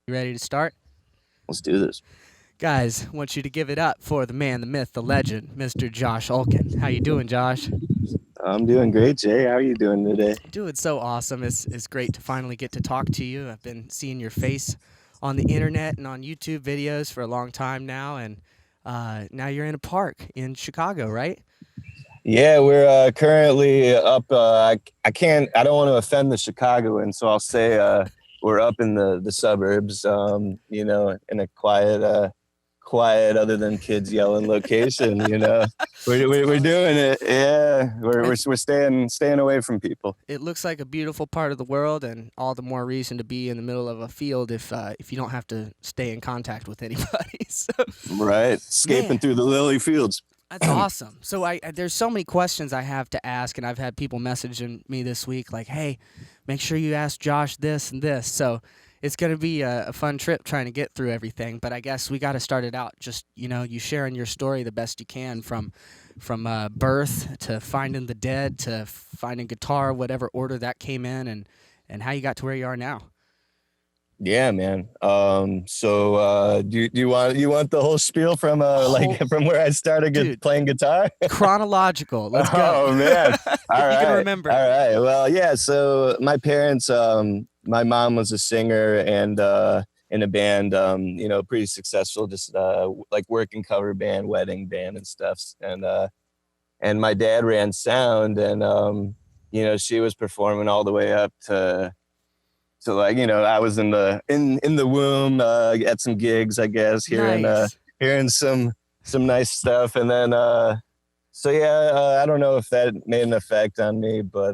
You ready to start? Let's do this. Guys, I want you to give it up for the man, the myth, the legend, Mr. Josh Olken. How you doing, Josh? I'm doing great, Jay. How are you doing today? Doing so awesome. It's great to finally get to talk to you. I've been seeing your face on the internet and on YouTube videos for a long time now, and now you're in a park in Chicago, right? Yeah, we're currently up. I don't want to offend the Chicagoans, so I'll say we're up in the suburbs. In a quiet, other than kids yelling location. We're doing it. Yeah, we're staying away from people. It looks like a beautiful part of the world, and all the more reason to be in the middle of a field if you don't have to stay in contact with anybody. So, Right, escaping man, through the lily fields. that's awesome. So there's so many questions I have to ask, and I've had people messaging me this week like, "Hey, make sure you ask Josh this and this." So it's gonna be a fun trip trying to get through everything. But I guess we got to start it out just you sharing your story the best you can from birth to finding the dead to finding guitar, whatever order that came in, and how you got to where you are now. Yeah, man. Do you want the whole spiel from from where I started Dude, playing guitar? chronological. Let's go. Oh man. All If you can right. remember. All right. Well, yeah, so my parents my mom was a singer and in a band, pretty successful, just like working cover band, wedding band and stuff. And my dad ran sound and she was performing all the way up to I was in the womb at some gigs, I guess, Nice. hearing some nice stuff, and then I don't know if that made an effect on me, but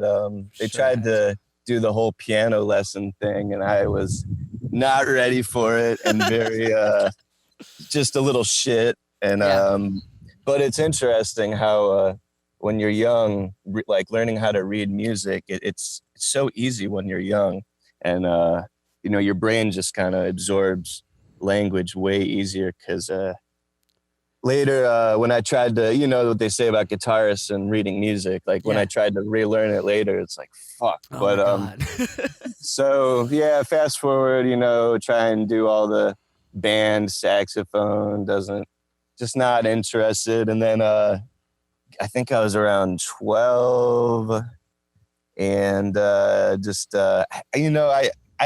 they tried to do the whole piano lesson thing, and I was not ready for it, and very just a little shit, and Yeah. but it's interesting how when you're young, like learning how to read music, it's so easy when you're young. And your brain just kind of absorbs language way easier because later when I tried to, what they say about guitarists and reading music, like when I tried to relearn it later, it's like fuck. Oh But my God. so yeah, fast forward, try and do all the band saxophone, just not interested. And then I think I was around 12. And I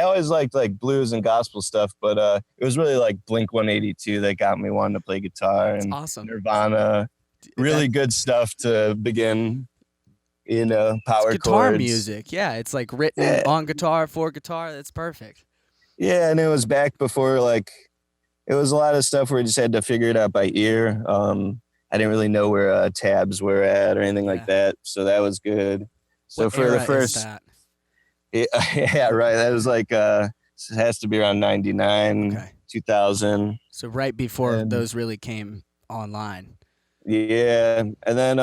always liked like blues and gospel stuff, but it was really like Blink 182 that got me wanting to play guitar. That's And awesome. Nirvana, really good stuff to begin, power Guitar chords. music. Yeah, it's like written on guitar for guitar. That's perfect. Yeah, and it was back before it was a lot of stuff where you just had to figure it out by ear. I didn't really know where tabs were at or anything like that, so that was good. So what for era the first, is that? yeah, right. That was like it has to be around 99, 2000. So right before those really came online. Yeah, and then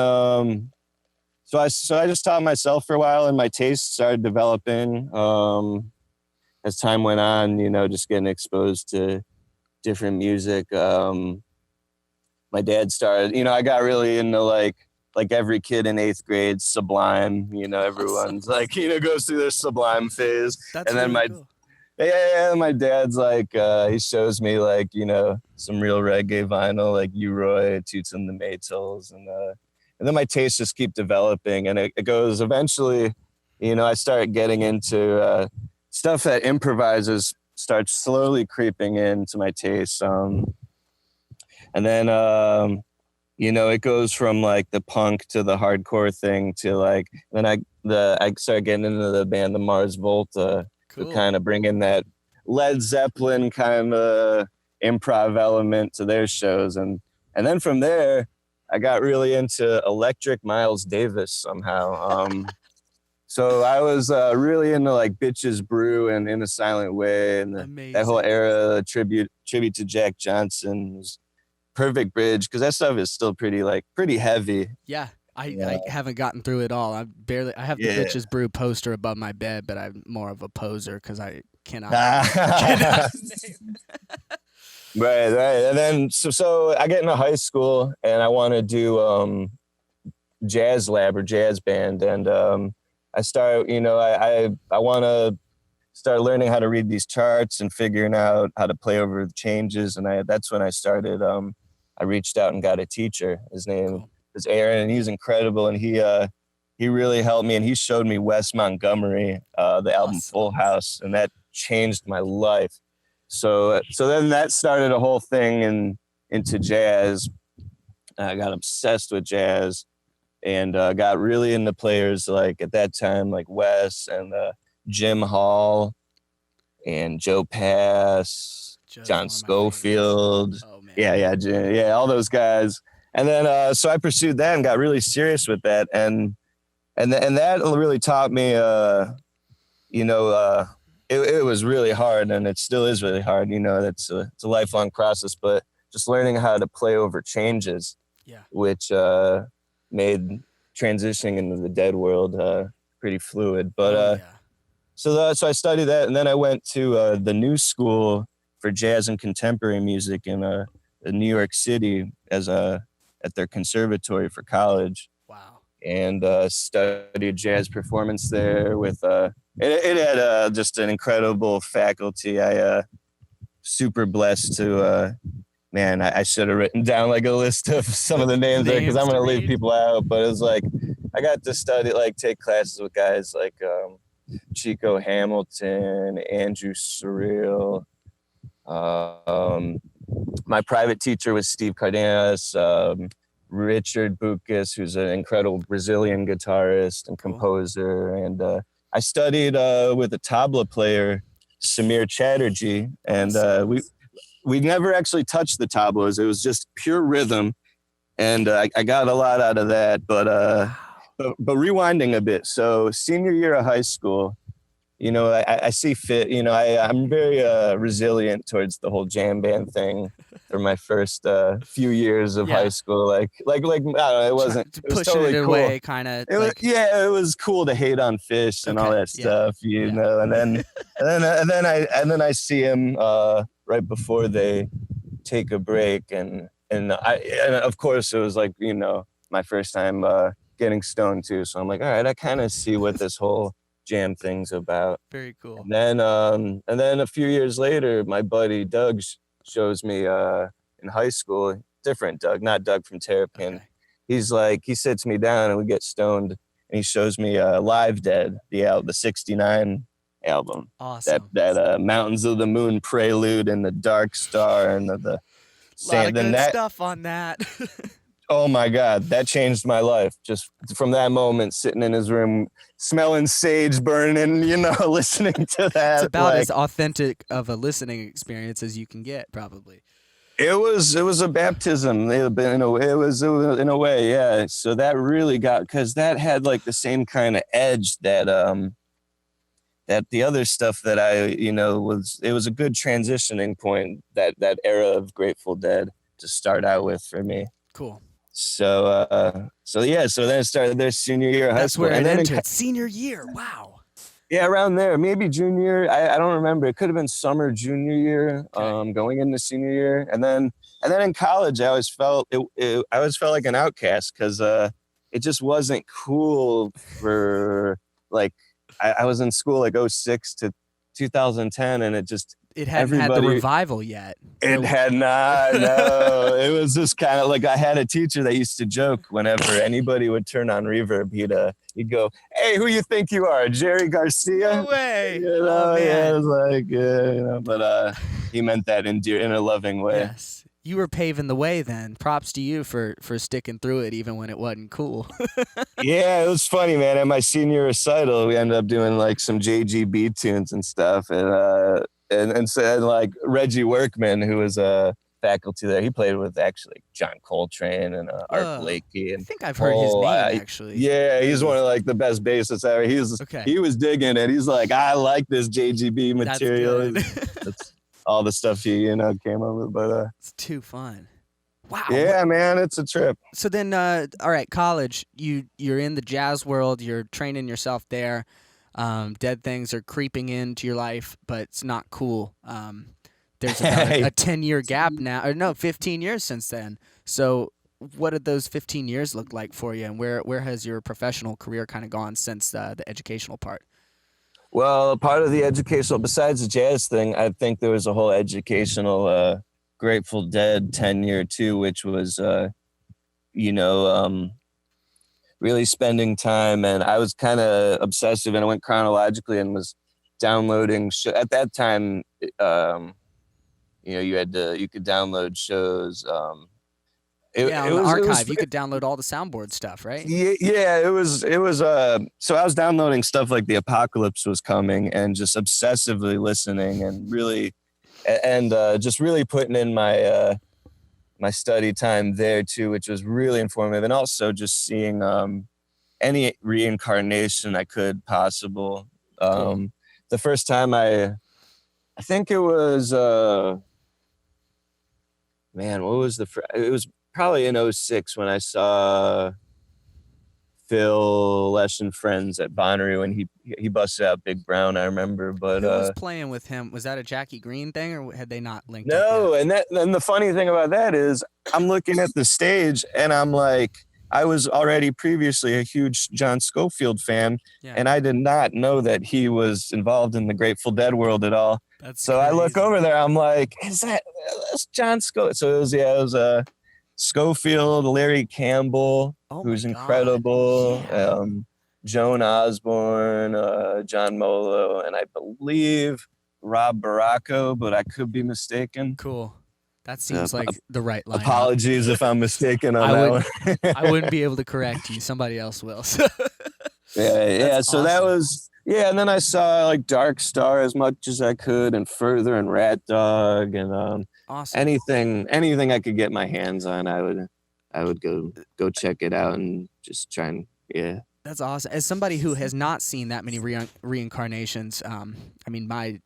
so I just taught myself for a while, and my taste started developing as time went on. Just getting exposed to different music. My dad started. I got really into like every kid in 8th grade, Sublime, everyone's like, goes through their Sublime phase. That's and then really cool. my dad's like, he shows me like, some real reggae vinyl, like U-Roy, Toots and the Maytals. And then my tastes just keep developing, and it goes eventually, I start getting into stuff that improvisers start slowly creeping into my taste. And then, it goes from like the punk to the hardcore thing to like, then I started getting into the band, the Mars Volta, to kind of bring in that Led Zeppelin kind of improv element to their shows. And then from there, I got really into electric Miles Davis somehow. So I was really into like Bitches Brew and In a Silent Way, and that whole era, tribute to Jack Johnson was perfect bridge, because that stuff is still pretty heavy. Yeah, I haven't gotten through it all. I have the Bitches Brew poster above my bed, but I'm more of a poser because I cannot name. Right. And then so I get into high school and I want to do jazz lab or jazz band, and I start, I want to started learning how to read these charts and figuring out how to play over the changes. And that's when I started. I reached out and got a teacher. His name is Aaron, and he's incredible. And he really helped me, and he showed me Wes Montgomery, the album Full House, and that changed my life. So then that started a whole thing into jazz. I got obsessed with jazz, and got really into players like at that time, like Wes and Jim Hall and Joe Pass, John Schofield. Oh, man. Yeah, all those guys. And then so I pursued that and got really serious with that, and that really taught me, it was really hard, and it still is really hard. It's a lifelong process, but just learning how to play over changes, which made transitioning into the dead world pretty fluid. But so I studied that, and then I went to the New School for Jazz and Contemporary Music in New York City at their conservatory for college. Wow. And studied jazz performance there with it had just an incredible faculty. I super blessed to I should have written down like a list of some of the names there, because I'm going to leave people out, but it was like I got to study, like take classes with guys like Chico Hamilton, Andrew Surreal. My private teacher was Steve Cardenas, Richard Bucas, who's an incredible Brazilian guitarist and composer. And I studied with a tabla player, Samir Chatterjee, and we never actually touched the tablas. It was just pure rhythm, and I got a lot out of that. But rewinding a bit, so senior year of high school, I see fit. I'm very resilient towards the whole jam band thing for my first few years of high school. Like I don't know, it was totally cool. Away, kind of. It was cool to hate on Fish and all that stuff, know. And then I see him right before they take a break, and of course it was like my first time getting stoned too. So I'm like, all right, I kind of see what this whole jam thing's about. Very cool. And then a few years later, my buddy Doug shows me in high school, different Doug, not Doug from Terrapin. Okay. He's like, he sits me down and we get stoned, and he shows me Live Dead, the 69 album. Awesome. That Mountains of the Moon prelude and the Dark Star and the lot of good stuff on that. Oh my God, that changed my life. Just from that moment, sitting in his room, smelling sage burning, listening to that. It's about as authentic of a listening experience as you can get, probably. It was a baptism in a way, yeah. So that really because that had like the same kind of edge that the other stuff that it was a good transitioning point, that era of Grateful Dead to start out with for me. Cool. So then it started their senior year of high school. That's where it entered. Senior year, wow. Yeah, around there, maybe junior. I don't remember. It could have been summer junior year, going into senior year, and then in college, I always felt like an outcast, because it just wasn't cool for like I was in school like 06 to 2010, and it hadn't had the revival yet. It had not. No, it was just kind of like I had a teacher that used to joke whenever anybody would turn on reverb, he'd go, "Hey, who you think you are, Jerry Garcia?" No way. Yeah, it was like, but he meant that in a loving way. Yes, you were paving the way then. Props to you for sticking through it even when it wasn't cool. Yeah, it was funny, man. At my senior recital, we ended up doing like some JGB tunes and stuff, and like Reggie Workman, who was a faculty there, he played with actually John Coltrane and Art Blakey. And I think I've heard his name actually. Yeah, he's one of like the best bassists ever. He was digging it. He's like, I like this JGB material. That's all the stuff he came up with. But it's too fun. Wow. Yeah, man, it's a trip. So then, all right, college. You're in the jazz world. You're training yourself there. Dead things are creeping into your life, but it's not cool. There's about a 10-year gap now, or no, 15 years since then. So what did those 15 years look like for you, and where has your professional career kind of gone since the educational part? Well, part of the educational, besides the jazz thing, I think there was a whole educational Grateful Dead tenure too, which was, you know, really spending time. And I was kind of obsessive, and I went chronologically and was downloading. At that time, you know, you could download shows. Yeah, It on the was, archive, you could download all the soundboard stuff, right? yeah, it was so I was downloading stuff like the apocalypse was coming and just obsessively listening and really and just really putting in my study time there too, which was really informative, and also just seeing any reincarnation I could possible. Cool. The first time I think it was man, what was it was probably in '06 when I saw Phil Lesh and Friends at Bonnery when he busted out Big Brown, I remember. But Who was playing with him? Was that a Jackie Green thing, or had they not linked up yet? no, and the funny thing about that is I'm looking at the stage and I'm like, I was already previously a huge John Scofield fan, Yeah, and I did not know that he was involved in the Grateful Dead world at all. that's So I look crazy. over there, I'm like, that's John Scofield? So it was Scofield, Larry Campbell, Oh my who's God. incredible, Yeah. Joan Osborne, John Molo, and I believe Rob Baracco, but I could be mistaken. Cool. That Uh, seems like the right lineup. Apologies if I'm mistaken on I that would one. I wouldn't be able to correct you. Somebody else will. So Yeah, that's yeah. So that awesome. was yeah, and then I saw like Dark Star as much as I could, and Further, and Rat Dog, and Awesome. anything I could get my hands on, I would go check it out and just try and yeah. That's awesome. As somebody who has not seen that many reincarnations, I mean, my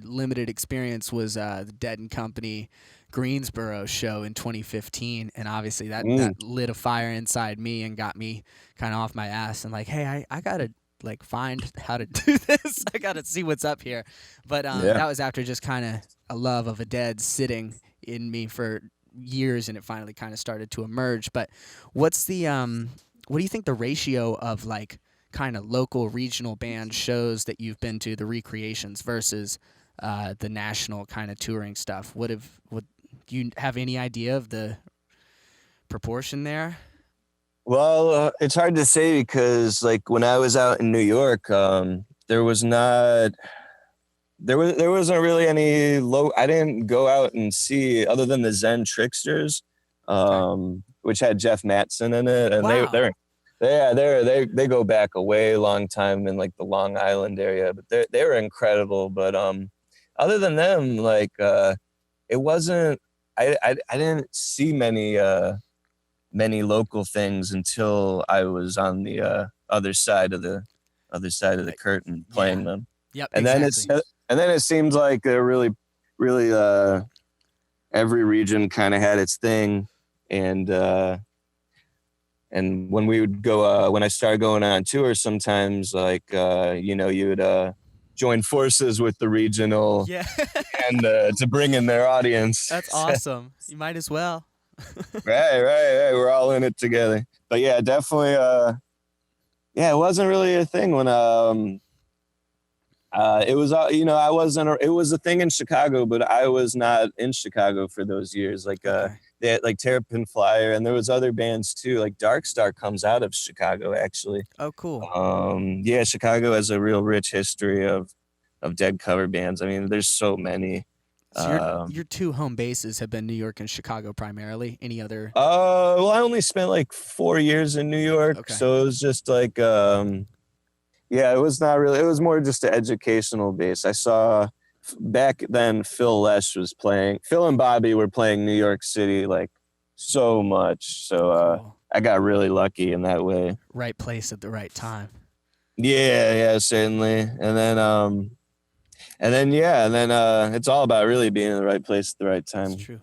limited experience was the Dead and Company Greensboro show in 2015, and obviously that lit a fire inside me and got me kind of off my ass and like, hey, I gotta like find how to do this. I gotta see what's up here. But Yeah. that was after just kind of a love of a Dead sitting in me for years, and it finally kind of started to emerge. But what's the what do you think the ratio of like kind of local regional band shows that you've been to, the recreations versus the national kind of touring stuff? Would do you have any idea of the proportion there? Well, it's hard to say because like when I was out in New York, there was not there wasn't really any low. I didn't go out and see other than the Zen Tricksters, Okay. which had Jeff Mattson in it, and Wow. they go back a way long time in like the Long Island area, but they were incredible. But other than them, like it wasn't. I didn't see many local things until I was on the other side of the curtain Yeah. playing them, Yep. and then Exactly. it seemed like a really every region kind of had its thing, and when we would go when I started going on tour, sometimes like you know, you would join forces with the regional Yeah. and to bring in their audience. That's awesome. You might as well. Right. We're all in it together. But yeah, definitely. Yeah, it wasn't really a thing when it was you know, I wasn't. It was a thing in Chicago, but I was not in Chicago for those years. Like Okay. they had like Terrapin Flyer, and there was other bands too. Like Dark Star comes out of Chicago actually. Oh, cool. Yeah, Chicago has a real rich history of Dead cover bands. I mean, there's so many. So your two home bases have been New York and Chicago primarily. Any other? Well, I only spent like 4 years in New York, Okay. so it was just like, yeah, it was not really. It was more just an educational base. I saw back then Phil Lesh was playing. Phil and Bobby were playing New York City like so much, so Cool. I got really lucky in that way. Right place at the right time. Yeah, certainly. And then it's all about really being in the right place at the right That's time. true.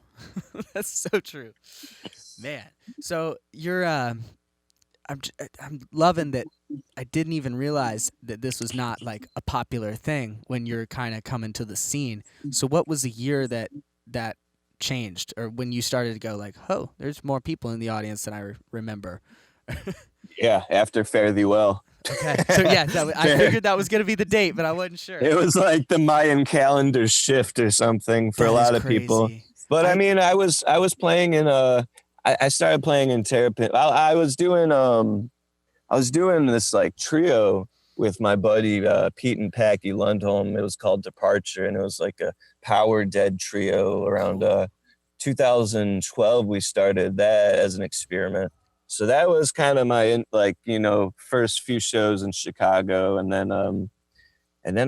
That's so true, man. So you're I'm loving that. I didn't even realize that this was not like a popular thing when you're kind of coming to the scene. So what was the year that changed, or when you started to go like, oh, there's more people in the audience than I remember? Yeah, after Fare Thee Well. Okay. So yeah, I figured that was gonna be the date, but I wasn't sure. It was like the Mayan calendar shift or something for a lot of people. But I mean, I was playing in I started playing in Terrapin. I was doing this like trio with my buddy Pete and Packy Lundholm. It was called Departure, and it was like a power dead trio around 2012. We started that as an experiment. So that was kind of my first few shows in Chicago, and then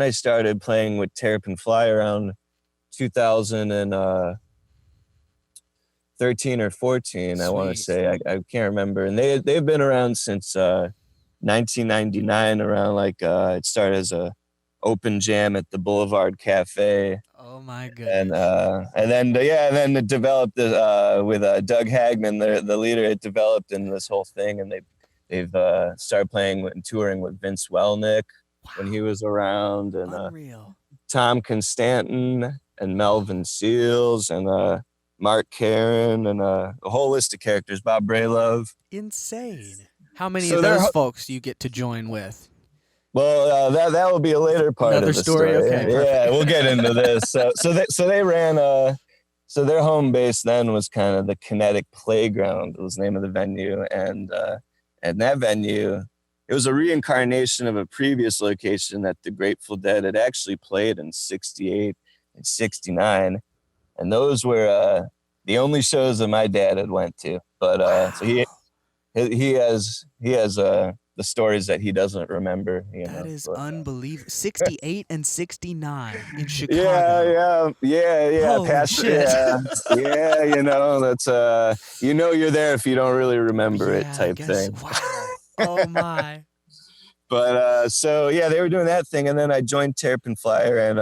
I started playing with Terrapin Fly around 2013 or 14. Sweet. I want to say, I can't remember. And they've been around since 1999. Around it started as a open jam at the Boulevard Cafe. Oh my goodness! And then it developed with Doug Hagman, the leader. It developed in this whole thing, and they've started playing and touring with Vince Welnick when he was around, and Tom Constantin and Melvin Seals and Mark Karen and a whole list of characters. Bob Braylove. Insane. How many of those folks do you get to join with? Well, that will be a later part of the story. Okay, yeah, we'll get into this. So they ran. So their home base then was kind of the Kinetic Playground. Was the name of the venue, and that venue, it was a reincarnation of a previous location that the Grateful Dead had actually played in '68 and '69, and those were the only shows that my dad had went to. But so he has the stories that he doesn't rember. That is unbelievable. 68 and 69 in Chicago. Yeah. Holy shit. Yeah, that's you're there if you don't really remember it type thing. Wow. Oh my. But they were doing that thing, and then I joined Terrapin Flyer, and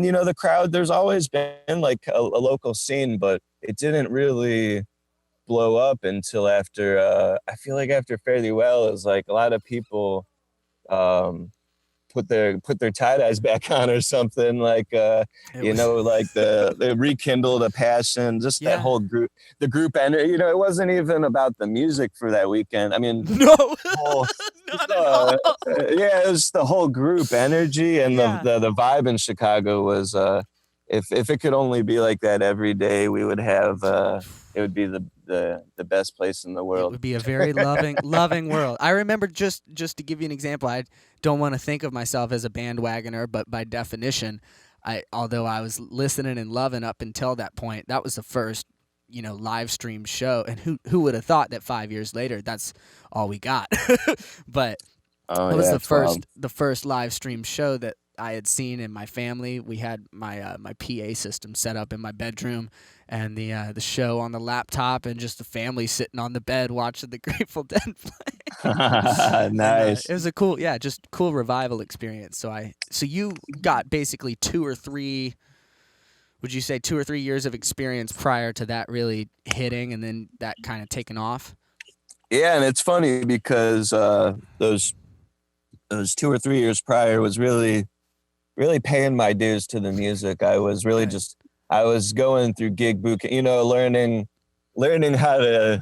the crowd. There's always been like a local scene, but it didn't really blow up until after I feel like after Fairly Well. It was like a lot of people put their tie-dyes back on or something, like they rekindled a passion, just that whole group, the group. And it wasn't even about the music for that weekend. I mean, it was the whole group energy, and the vibe in Chicago was if it could only be like that every day, we would have it would be the best place in the world. It would be a very loving world. I remember, just to give you an example, I don't want to think of myself as a bandwagoner, but by definition, although I was listening and loving up until that point, that was the first live stream show, and who would have thought that 5 years later that's all we got. But it was the first live stream show that I had seen in my family. We had my PA system set up in my bedroom, and the show on the laptop, and just the family sitting on the bed watching the Grateful Dead play. Nice. It was a cool revival experience. So you got basically 2 or 3. Would you say 2 or 3 years of experience prior to that really hitting, and then that kind of taking off? Yeah, and it's funny because those 2 or 3 years prior was really paying my dues to the music. I was really I was going through gig boot, learning how to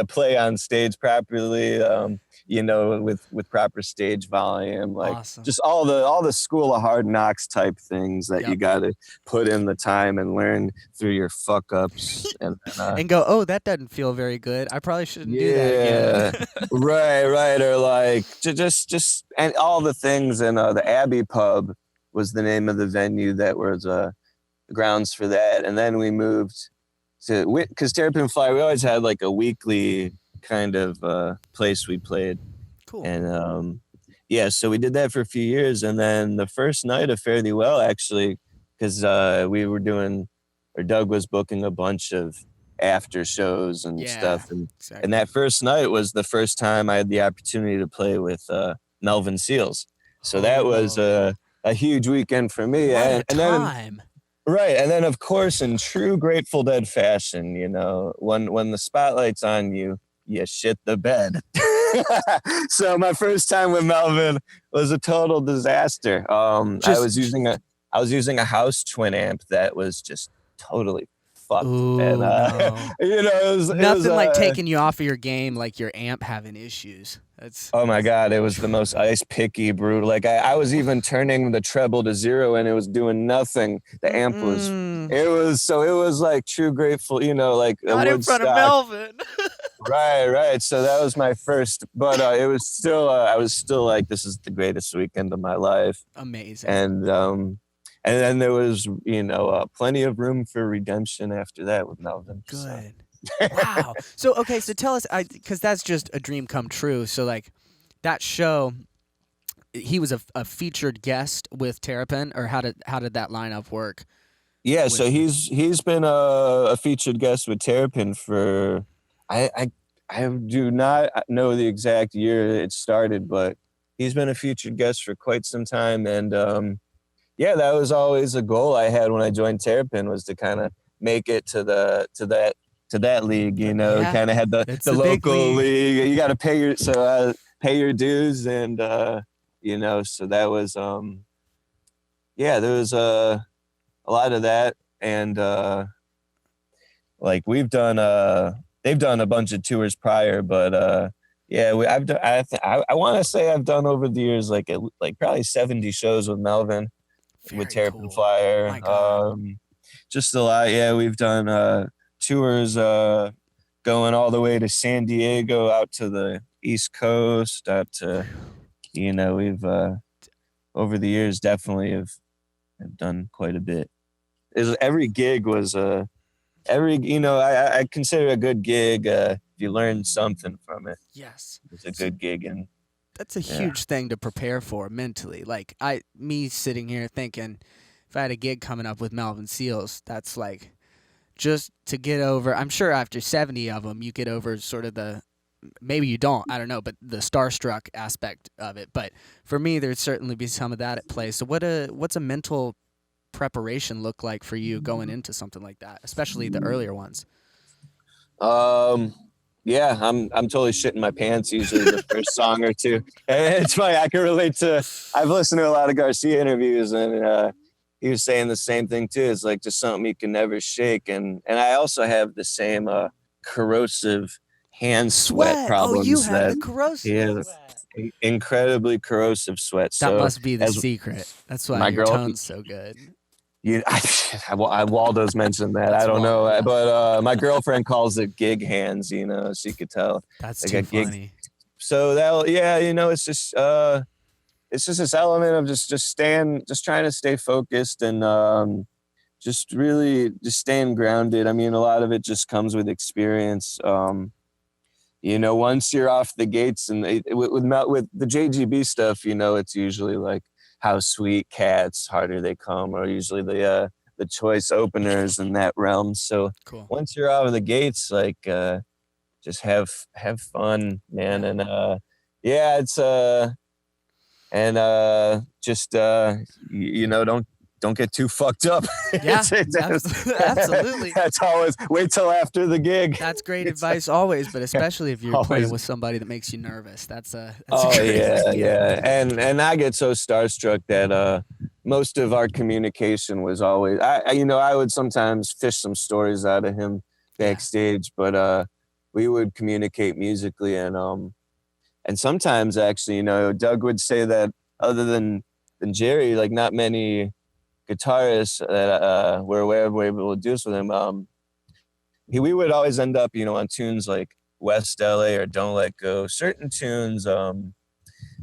play on stage properly, with proper stage volume, like awesome. Just all the School of Hard Knocks type things that you got to put in the time and learn through your fuck ups and go, oh, that doesn't feel very good. I probably shouldn't do that again. right. Or like just and all the things. And the Abbey Pub was the name of the venue that was grounds for that. And then we moved to, because Terrapin Fly, we always had like a weekly kind of place we played. Cool. And so we did that for a few years. And then the first night of Fairly Well, actually, because we were Doug was booking a bunch of after shows and stuff. And that first night was the first time I had the opportunity to play with Melvin Seals. So that was a huge weekend for me. What a time. Then, right. And then, of course, in true Grateful Dead fashion, when the spotlight's on you, you shit the bed. So my first time with Melvin was a total disaster. I was using a house twin amp that was just totally fucked. Ooh, And no. it was Nothing like taking you off of your game, like your amp having issues. That's oh my God, it was the most ice picky, brutal. Like I was even turning the treble to 0 and it was doing nothing. The amp was, it was like true Grateful, like a not in front of Woodstock. Melvin. Right. So that was my first, but it was still, I was still like, this is the greatest weekend of my life. Amazing. And then there was, plenty of room for redemption after that with Melvin. Good. So. Wow. So okay, so tell us, because that's just a dream come true. So like, that show, he was a featured guest with Terrapin, or how did that lineup work? Yeah, so he's been a featured guest with Terrapin for I do not know the exact year it started, but he's been a featured guest for quite some time. And yeah, that was always a goal I had when I joined Terrapin, was to kind of make it to that league. Yeah, kind of had the local league. You got to pay your dues, and so that was yeah, there was a lot of that. And like they've done a bunch of tours prior, but yeah, I've done, I want to say I've done over the years like probably 70 shows with Melvin. With Terrapin Flyer. My God. Just a lot. Yeah, we've done tours going all the way to San Diego, out to the East Coast, out to we've over the years definitely have done quite a bit. Every gig was I consider a good gig if you learn something from it. Yes. It's a good gig. And that's a huge thing to prepare for mentally. Like me sitting here thinking, if I had a gig coming up with Melvin Seals, that's like, just to get over. I'm sure after 70 of them, you get over sort of maybe you don't, I don't know, but the starstruck aspect of it. But for me, there'd certainly be some of that at play. So what's a mental preparation look like for you going into something like that, especially the earlier ones? Yeah, I'm totally shitting my pants usually the first song or two. And it's funny, I can relate to. I've listened to a lot of Garcia interviews, and he was saying the same thing too. It's like just something you can never shake. And I also have the same corrosive hand sweat problems. Oh, you have the corrosive sweat. Incredibly corrosive sweat. That must be the secret. That's why your tone's so good. Waldo's mentioned that. I don't know, but my girlfriend calls it gig hands. She could tell. That's too funny. So it's just this element of just trying to stay focused, and just staying grounded. I mean, a lot of it just comes with experience. Once you're off the gates, and with the JGB stuff, it's usually like How Sweet, Cats, Harder They Come are usually the choice openers in that realm. So cool. Once you're out of the gates, like just have fun, man. And it's and just don't get too fucked up. Yeah, absolutely. That's always, wait till after the gig. That's great advice always, but especially if you're playing with somebody that makes you nervous. That's a yeah. And I get so starstruck that most of our communication was always, I would sometimes fish some stories out of him backstage, but we would communicate musically, and sometimes actually, Doug would say that other than Jerry, like not many guitarists that we're aware of were able to do this with him. We would always end up, on tunes like West LA or Don't Let Go. Certain tunes,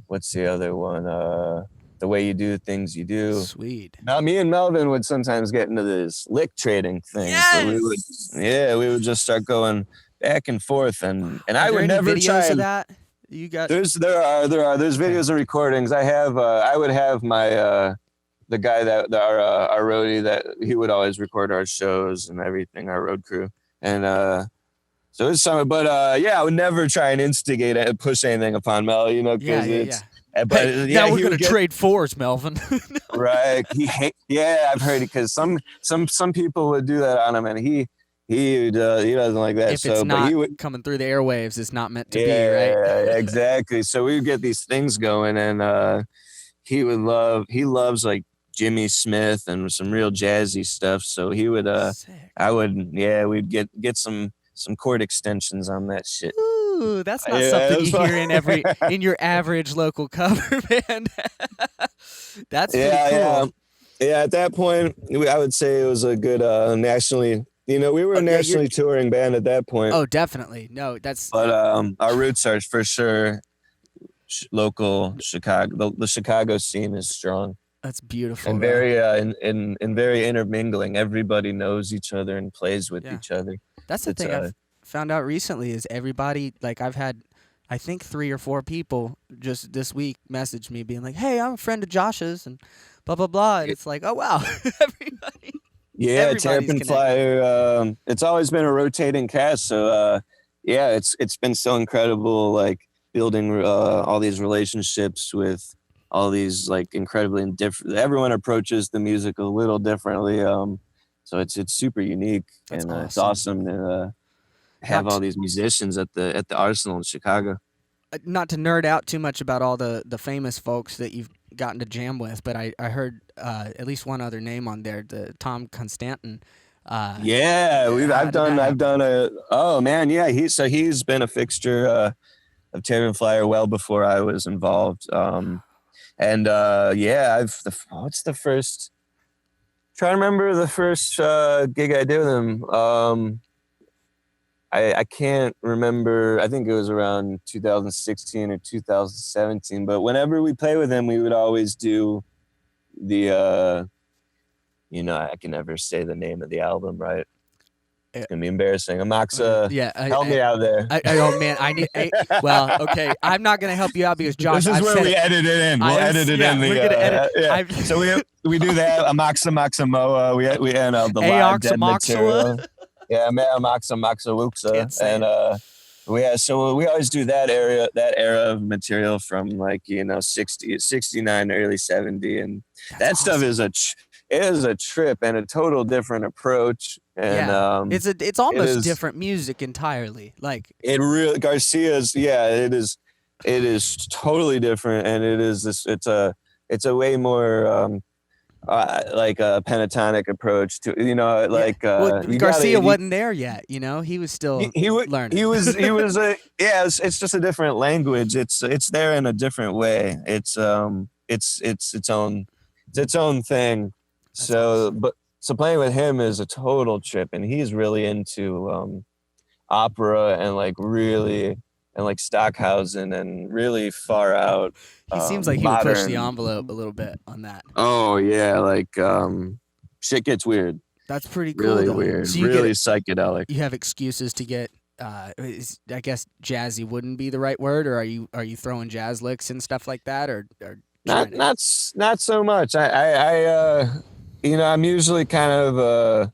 what's the other one? The Way You Do Things You Do. Sweet. Now, me and Melvin would sometimes get into this lick trading thing. Yes! So we would just start going back and forth, and I would never videos try. Of that? You got there's videos and recordings. I would have my the guy that our roadie, that he would always record our shows and everything, our road crew. And so it's something, but I would never try and instigate it and push anything upon Mel, because it's. But now we're gonna trade fours, Melvin. Right? I've heard it, because some people would do that on him, and he doesn't like that. If it's not coming through the airwaves, it's not meant to be, right? Yeah, exactly. So we would get these things going, and he loves like Jimmy Smith and some real jazzy stuff. So he would Sick. we'd get some chord extensions on that shit. Ooh, that's not Yeah, something it was you hear fun. in your average local cover band. That's pretty Yeah, cool. yeah. At that point, I would say it was a good nationally. We were a Oh, yeah, nationally touring band at that point. Oh, definitely. No, that's But our roots are for sure local Chicago. The Chicago scene is strong that's beautiful. and Though. very and very intermingling. Everybody knows each other and plays with Yeah. each other. That's the thing I've found out recently is everybody, like I've had, I think 3 or 4 people just this week message me being like, "Hey, I'm a friend of Josh's," and blah blah blah. And it's like, oh wow, everybody. Yeah, Everybody's Terrapin Flyer. It's always been a rotating cast, so yeah, it's been so incredible, like building all these relationships with all these like incredibly different. Everyone approaches the music a little differently, so it's super unique. That's and awesome. It's awesome to have all these musicians at the Arsenal in Chicago. Not to nerd out too much about all the famous folks that you've gotten to jam with, but I heard at least one other name on there, the Tom Constantin. I've done a. Oh man, yeah. He's been a fixture of Terrapin Flyer well before I was involved. What's the first? Trying to remember the first gig I did with him. I can't remember. I think it was around 2016 or 2017. But whenever we play with him, we would always do the. I can never say the name of the album, right? It's gonna be embarrassing. Amaxa, help me out there. Oh man, I need. Well, okay, I'm not gonna help you out because Josh. This is where we edit it in. We'll edit it in. We're gonna edit. So we do that. Amaxa Maxamoa. We the live dead material. Yeah, Amaxa Maxawuxa, and so we always do that era of material from 69, early 70, and that stuff is a trip and a total different approach. And it's almost different music entirely. Like it really Garcia's, it is totally different, and it's a way more like a pentatonic approach to Garcia wasn't there yet. He was still learning. It's just a different language. It's there in a different way. It's its own thing. So playing with him is a total trip, and he's really into opera and Stockhausen and really far out. He seems like he would push the envelope a little bit on that. Oh yeah, shit gets weird. That's pretty cool. Really though. weird. So really psychedelic. You have excuses to get. I guess jazzy wouldn't be the right word, or are you throwing jazz licks and stuff like that, or not so much. I'm usually kind of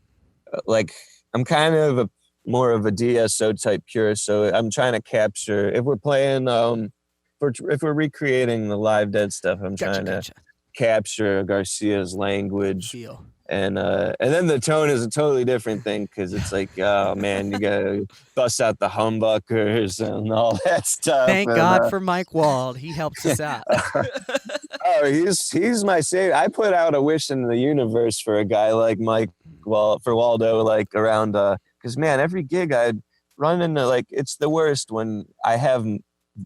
more of a DSO type purist, so I'm trying to capture, if we're playing if we're recreating the live dead stuff, I'm trying to capture Garcia's language. Feel. And then the tone is a totally different thing, because it's like, oh man, you gotta bust out the humbuckers and all that stuff. Thank God for Mike Wald. He helps us out. Oh, he's my savior. I put out a wish in the universe for a guy like Mike, for Waldo, around, because man, every gig I'd run into, it's the worst when I have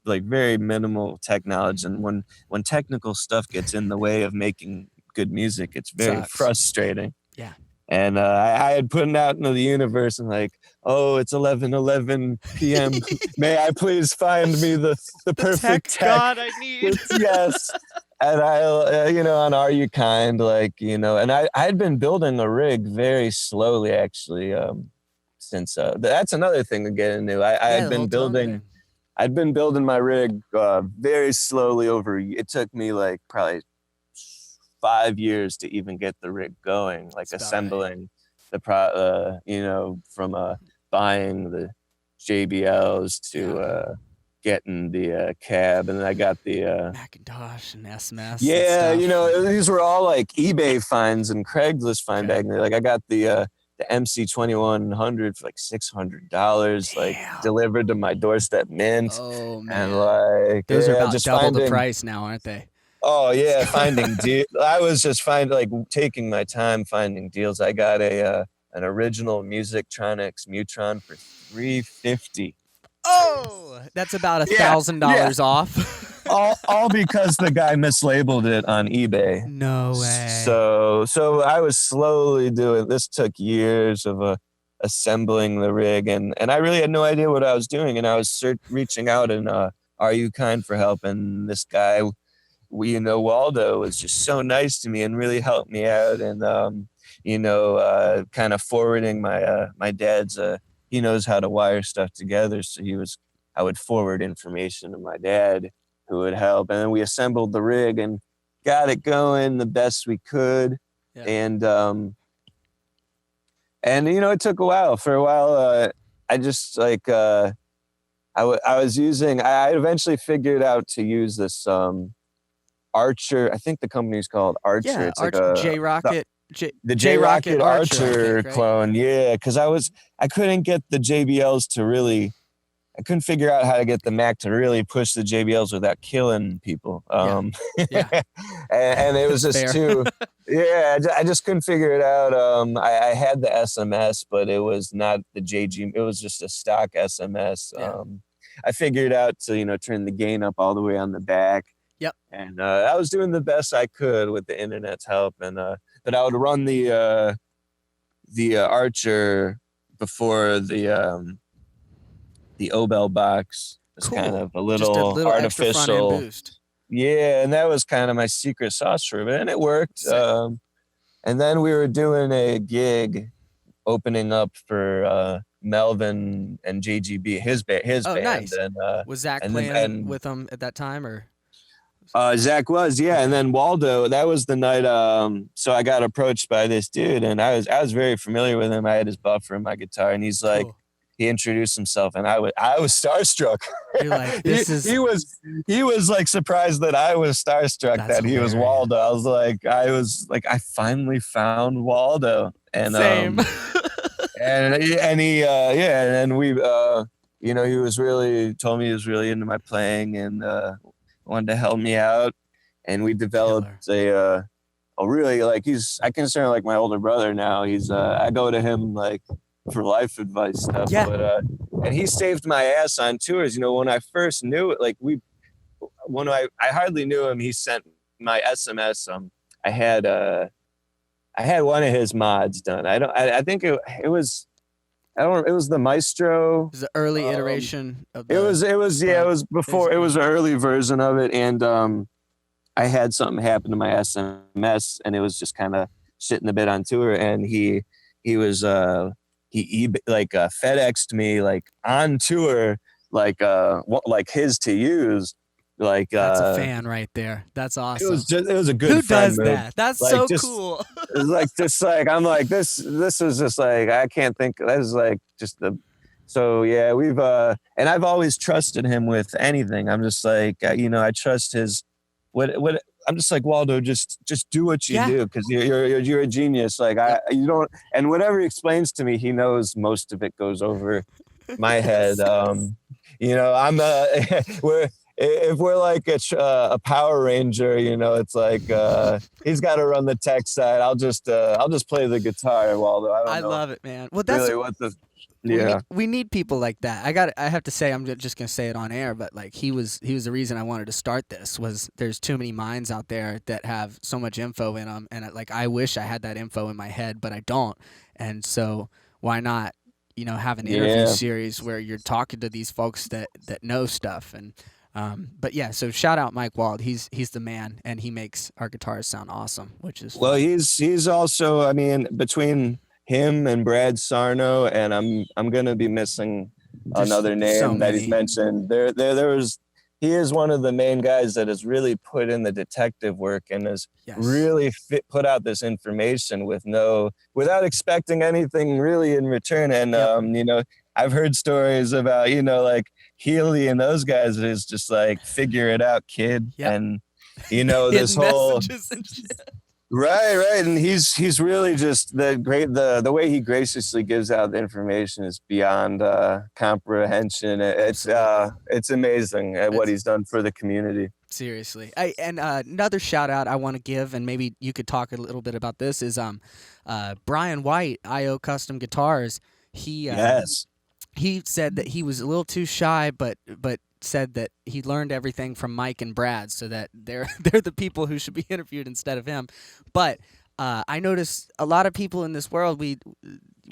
very minimal tech knowledge, and when technical stuff gets in the way of making good music, it's very frustrating. Yeah. And I had put it out into the universe, and it's 11:11 p.m. May I please find me the perfect tech God I need. Yes. And I on Are You Kind, and I had been building a rig very slowly, actually, since that's another thing to get into. I'd been building my rig very slowly it took me probably 5 years to even get the rig going, assembling from buying the JBLs to getting the cab, and then I got the Macintosh and SMS. Yeah, and these were all eBay finds and Craigslist find back then. I got the MC2100 for $600, delivered to my doorstep mint. Oh man, and those are about double the price now, aren't they? Oh yeah, finding deal. I was just taking my time finding deals. I got an original Musictronics Mutron for $350. Oh, that's about Yeah, yeah. $1,000 off. All because the guy mislabeled it on eBay. No way. So I was slowly doing this. Took years of assembling the rig, and I really had no idea what I was doing. And I was reaching out and Are You Kind for help, and this guy, Waldo, was just so nice to me and really helped me out, and kind of forwarding my dad's. He knows how to wire stuff together, so I would forward information to my dad, who would help, and then we assembled the rig and got it going the best we could. Yeah. And it took a while. For a while, I just I was using. I eventually figured out to use this Archer. I think the company's called Archer. Yeah, it's Archer, like J-Rocket. the J-Rocket Archer right? clone. Yeah, because I couldn't get the JBLs to really. I couldn't figure out how to get the Mac to really push the JBLs without killing people. Yeah. and it was just too. Yeah, I just couldn't figure it out. I had the SMS, but it was not the JG. It was just a stock SMS. Yeah. I figured out to turn the gain up all the way on the back. Yep. And I was doing the best I could with the internet's help, and but I would run the Archer before the Obel box. It's Cool. kind of a Just a little extra front-end artificial boost. Yeah, and that was kind of my secret sauce for a bit, and it worked. And then we were doing a gig opening up for Melvin and JGB, his band. Nice. And Was Zach playing with them at that time, or? Zach was, yeah. And then Waldo, that was the night. So I got approached by this dude, and I was very familiar with him. I had his buffer in my guitar, and he's like, he introduced himself, and I was starstruck. You're like, he was like surprised that I was starstruck. That's he was Waldo. I was like, I finally found Waldo. And same. and we he was really told me he was really into my playing and wanted to help me out, and we developed a really, like, I consider him like my older brother now. He's I go to him like for life advice stuff. Yeah. But and he saved my ass on tours. When I first knew it, I hardly knew him, he sent my SMS. I had one of his mods done. I think it was the Maestro. It was the early iteration of it was before, it was an early version of it, and I had something happen to my SMS, and it was just kind of shitting a bit on tour, and he was he FedExed me like on tour, like his to use. Like that's a fan right there. That's awesome. It was a good. Who does move. that? That's like, so cool. It's like I'm like this was just like, I can't think. That was like just the. So yeah, we've and I've always trusted him with anything. I'm just like I trust his what I'm just like, Waldo, just do what you do, because you're a genius. Like you don't, and whatever he explains to me, he knows most of it goes over my head. I'm if we're like a Power Ranger, it's like he's got to run the tech side. I'll just play the guitar, Waldo. I love it, man. Well, that's really we need people like that. I have to say, I'm just gonna say it on air, but like he was the reason I wanted to start this. Was there's too many minds out there that have so much info in them, and I wish I had that info in my head, but I don't. And so why not have an interview series where you're talking to these folks that know stuff. And but yeah, so shout out Mike Wald. He's the man, and he makes our guitars sound awesome, which is well. He's also, I mean, between him and Brad Sarno, and I'm gonna be missing another name that he's mentioned. He is one of the main guys that has really put in the detective work and has really put out this information without expecting anything really in return. And I've heard stories about like Healy and those guys is just like, figure it out, kid. And this whole right, and he's really just the way he graciously gives out the information is beyond comprehension. It's amazing at what he's done for the community. Seriously. Another shout out I want to give, and maybe you could talk a little bit about this, is Brian White, IO Custom Guitars. He Yes. he said that he was a little too shy, but said that he learned everything from Mike and Brad, so that they're the people who should be interviewed instead of him. But I notice a lot of people in this world, we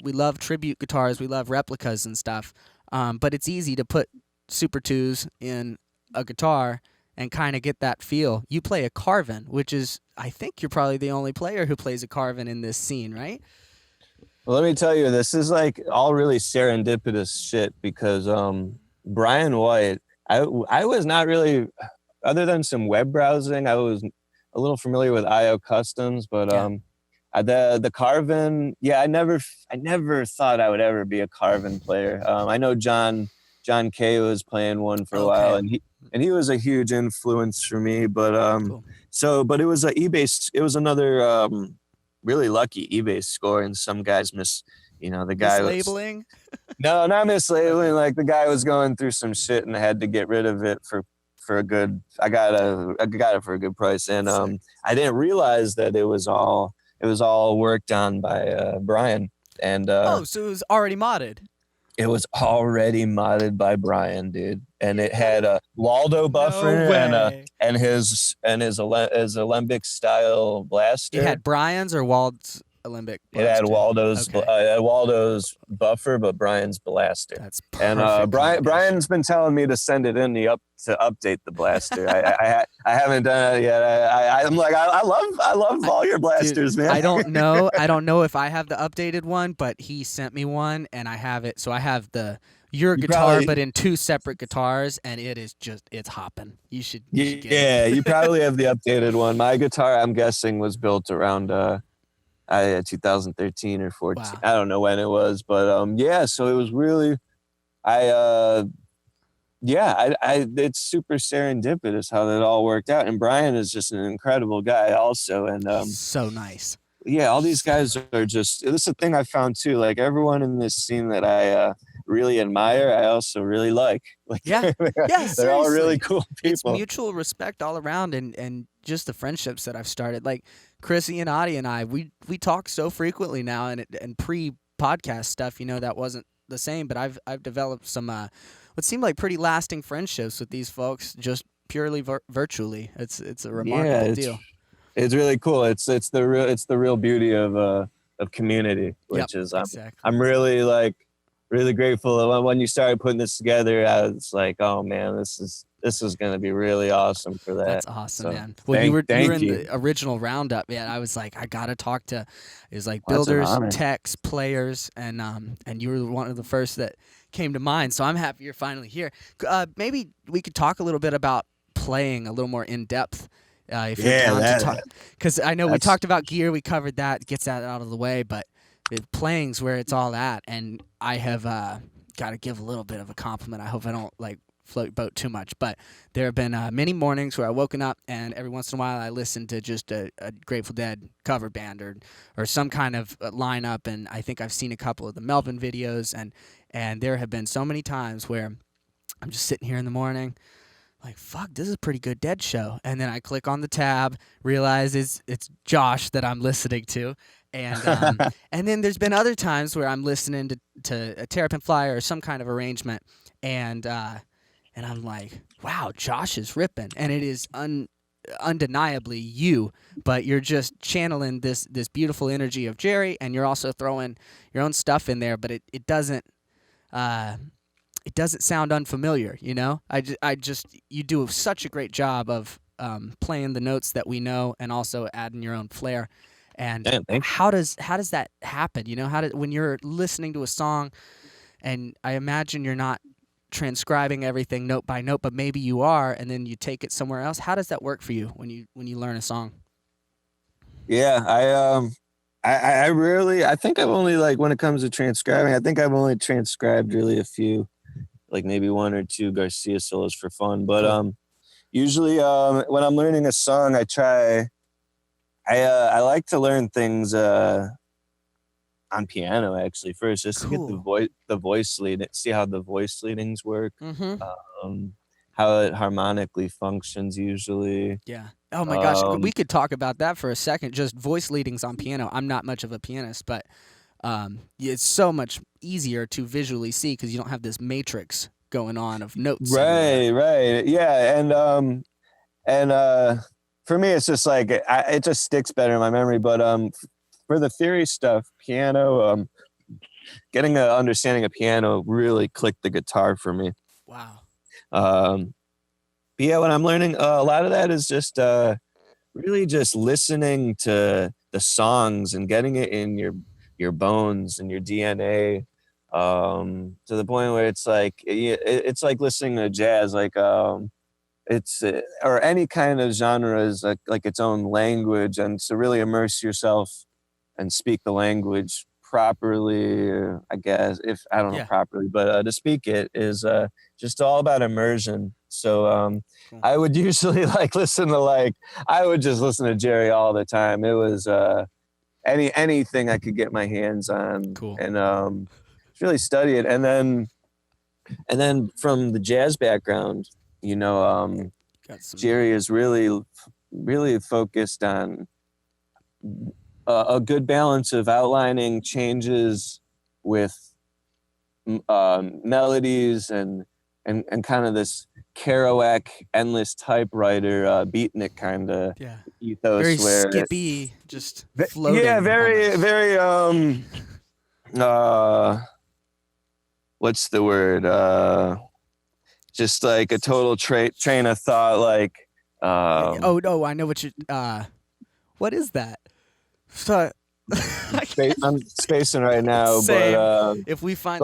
love tribute guitars, we love replicas and stuff, but it's easy to put Super Twos in a guitar and kind of get that feel. You play a Carvin, which is, I think you're probably the only player who plays a Carvin in this scene, right? Well, let me tell you, this is like all really serendipitous shit because Brian White, I was not really, other than some web browsing, I was a little familiar with IO Customs, but the Carvin, I never thought I would ever be a Carvin player. I know John Kay was playing one for a while, and he was a huge influence for me. But cool. But it was it was another really lucky eBay score, and some guys the guy mislabeling. No, not mislabeling. Like the guy was going through some shit and I had to get rid of it for a good. I got it for a good price, and I didn't realize that it was all worked on by Brian. And so it was already modded. It was already modded by Brian, dude, and it had a Waldo buffer and his Alembic style blaster. It had Brian's or Wald's Alembic blaster? It had Waldo's buffer, but Brian's blaster. That's perfect. And Brian's been telling me to send it in to update the blaster. I haven't done it yet. I'm like, I love all your blasters, dude, man. I don't know if I have the updated one, but he sent me one and I have it. So I have your guitar, but in two separate guitars, and it's hopping. You should get it. You probably have the updated one. My guitar, I'm guessing, was built around 2013 or 14. Wow. I don't know when it was, but so it was really, it's super serendipitous how that all worked out. And Brian is just an incredible guy also, and so nice. Yeah, all these guys are just, this is the thing I found too, like everyone in this scene that I really admire, I also really like. They're all really cool people. It's mutual respect all around, and just the friendships that I've started. Like Chrissy and Adi and I, we talk so frequently now, and pre-podcast stuff, that wasn't the same, but I've developed some what seemed like pretty lasting friendships with these folks just purely virtually. It's a remarkable deal. It's really cool. It's the real beauty of community, which is exactly. I'm really really grateful. When you started putting this together, I was like, oh man, this is going to be really awesome for that. That's awesome, man. Well, you were in the original roundup, man. I was like, I got to talk to, it was like builders, techs, players, and you were one of the first that came to mind. So I'm happy you're finally here. Maybe we could talk a little bit about playing a little more in depth. If you're down to talk, because I know we talked about gear, we covered that, gets that out of the way, but playing's where it's all at, and I have got to give a little bit of a compliment. I hope I don't float boat too much, but there have been many mornings where I've woken up and every once in a while I listen to just a Grateful Dead cover band or some kind of lineup, and I think I've seen a couple of the Melvin videos, and there have been so many times where I'm just sitting here in the morning like, fuck, this is a pretty good Dead show. And then I click on the tab, realize it's Josh that I'm listening to. And and then there's been other times where I'm listening to a Terrapin Flyer or some kind of arrangement, and I'm like, wow, Josh is ripping. And it is undeniably you, but you're just channeling this beautiful energy of Jerry, and you're also throwing your own stuff in there, but it doesn't sound unfamiliar, you do such a great job of playing the notes that we know and also adding your own flair. And how does that happen? When you're listening to a song, and I imagine you're not transcribing everything note by note, but maybe you are, and then you take it somewhere else. How does that work for you when you learn a song? Yeah, I think I've only, when it comes to transcribing, I think I've only transcribed really a few, maybe one or two Garcia solos for fun. But usually when I'm learning a song, I like to learn things on piano actually first, just to get the voice lead, see how the voice leadings work. Mm-hmm. how it harmonically functions usually. Yeah. Oh my gosh, we could talk about that for a second. Just voice leadings on piano. I'm not much of a pianist, but it's so much easier to visually see because you don't have this matrix going on of notes. Right. Yeah, and for me, it's just like it just sticks better in my memory. But for the theory stuff, piano, getting an understanding of piano really clicked the guitar for me. Wow. But yeah, when I'm learning, a lot of that is just really just listening to the songs and getting it in your bones and your DNA, to the point where it's like it's like listening to jazz, like it's or any kind of genre is like its own language, and to really immerse yourself and speak the language properly, I guess, if I don't know properly, but to speak it is just all about immersion. So Cool. I would usually listen to I would just listen to Jerry all the time. It was anything I could get my hands on. Cool. And really study it. And then from the jazz background, Jerry is really, really focused on a good balance of outlining changes with melodies and kind of this Kerouac endless typewriter beatnik kind of ethos, very where skippy, just floating. Yeah, very what's the word? Just like a total train of thought, like oh no, I know what you what is that? So I'm spacing right now. Same. But if we find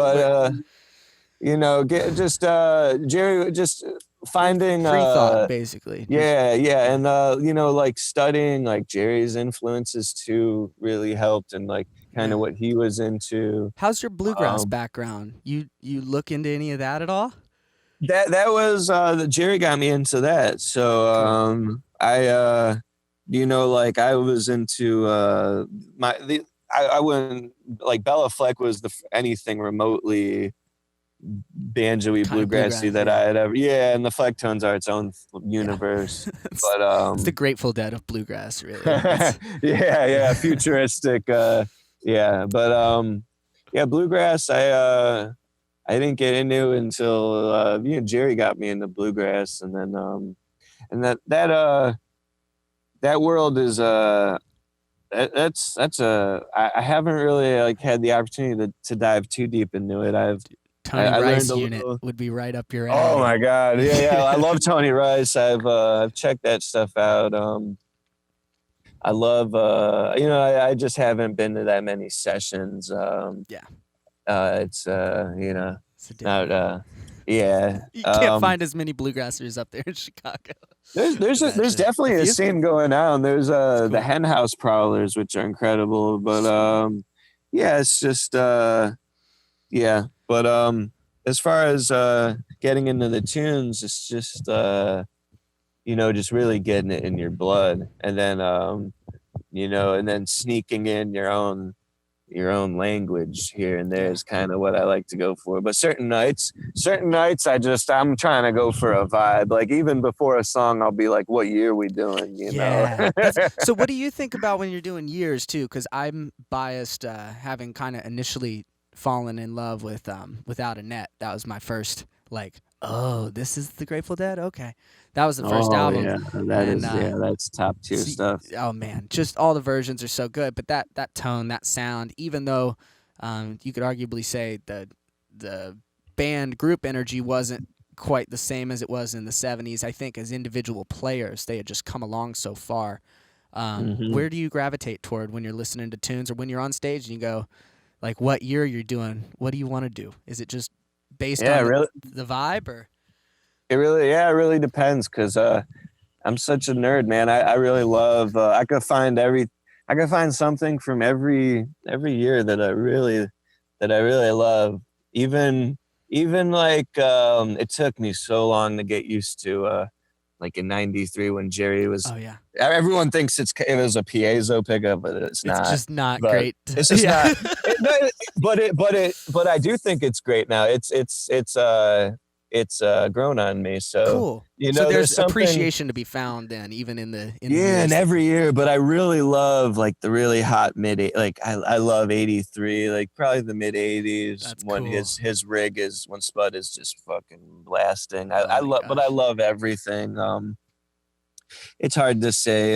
Jerry just finding free thought, basically. And like studying like Jerry's influences too really helped, and like kind of what he was into. How's your bluegrass background? You look into any of that at all? That was Jerry got me into that. So I I was into I wouldn't, like, Bella Fleck was anything remotely banjo-y bluegrassy that I had ever. Yeah, and the Fleck tones are its own universe. But it's the Grateful Dead of bluegrass, really. yeah, futuristic. But bluegrass. I didn't get into until Jerry got me into bluegrass, and then that world is I haven't really had the opportunity to dive too deep into it. Tony Rice unit would be right up your alley. Oh my God, yeah, I love Tony Rice. I've checked that stuff out. I love I just haven't been to that many sessions. It's not you can't find as many bluegrassers up there in Chicago. There's definitely a scene going on. There's the Hen House Prowlers, which are incredible, but it's just but as far as getting into the tunes, it's just just really getting it in your blood, and then and then sneaking in your own language here and there is kind of what I like to go for. But certain nights I'm trying to go for a vibe. Like, even before a song, I'll be like, what year are we doing? You know? So what do you think about when you're doing years too? Because I'm biased, having kind of initially fallen in love with Without a Net. That was my first, like, oh, this is the Grateful Dead? Okay. That was the first album. Yeah, that's top tier stuff. Oh man, just all the versions are so good. But that tone, that sound, even though you could arguably say the band group energy wasn't quite the same as it was in the 70s, I think as individual players, they had just come along so far. Where do you gravitate toward when you're listening to tunes, or when you're on stage and you go, like, what year you're doing? What do you want to do? Is it just based on the vibe, or? It really depends, because I'm such a nerd, man. I really love. I could find something from every year that I really love. Even like it took me so long to get used to. Like in '93 when Jerry was. Oh yeah. Everyone thinks it was a piezo pickup, but it's not. It's just not great. It's just not. But I do think it's great now. it's grown on me. So, Cool. you So know, there's there's something. appreciation to be found then, even in the Yeah, and years. every year, but I really love like the really hot like I love 83, like probably the mid 80s That's when cool. his rig is when Spud is just fucking blasting. Oh I my love but I gosh. love everything. It's hard to say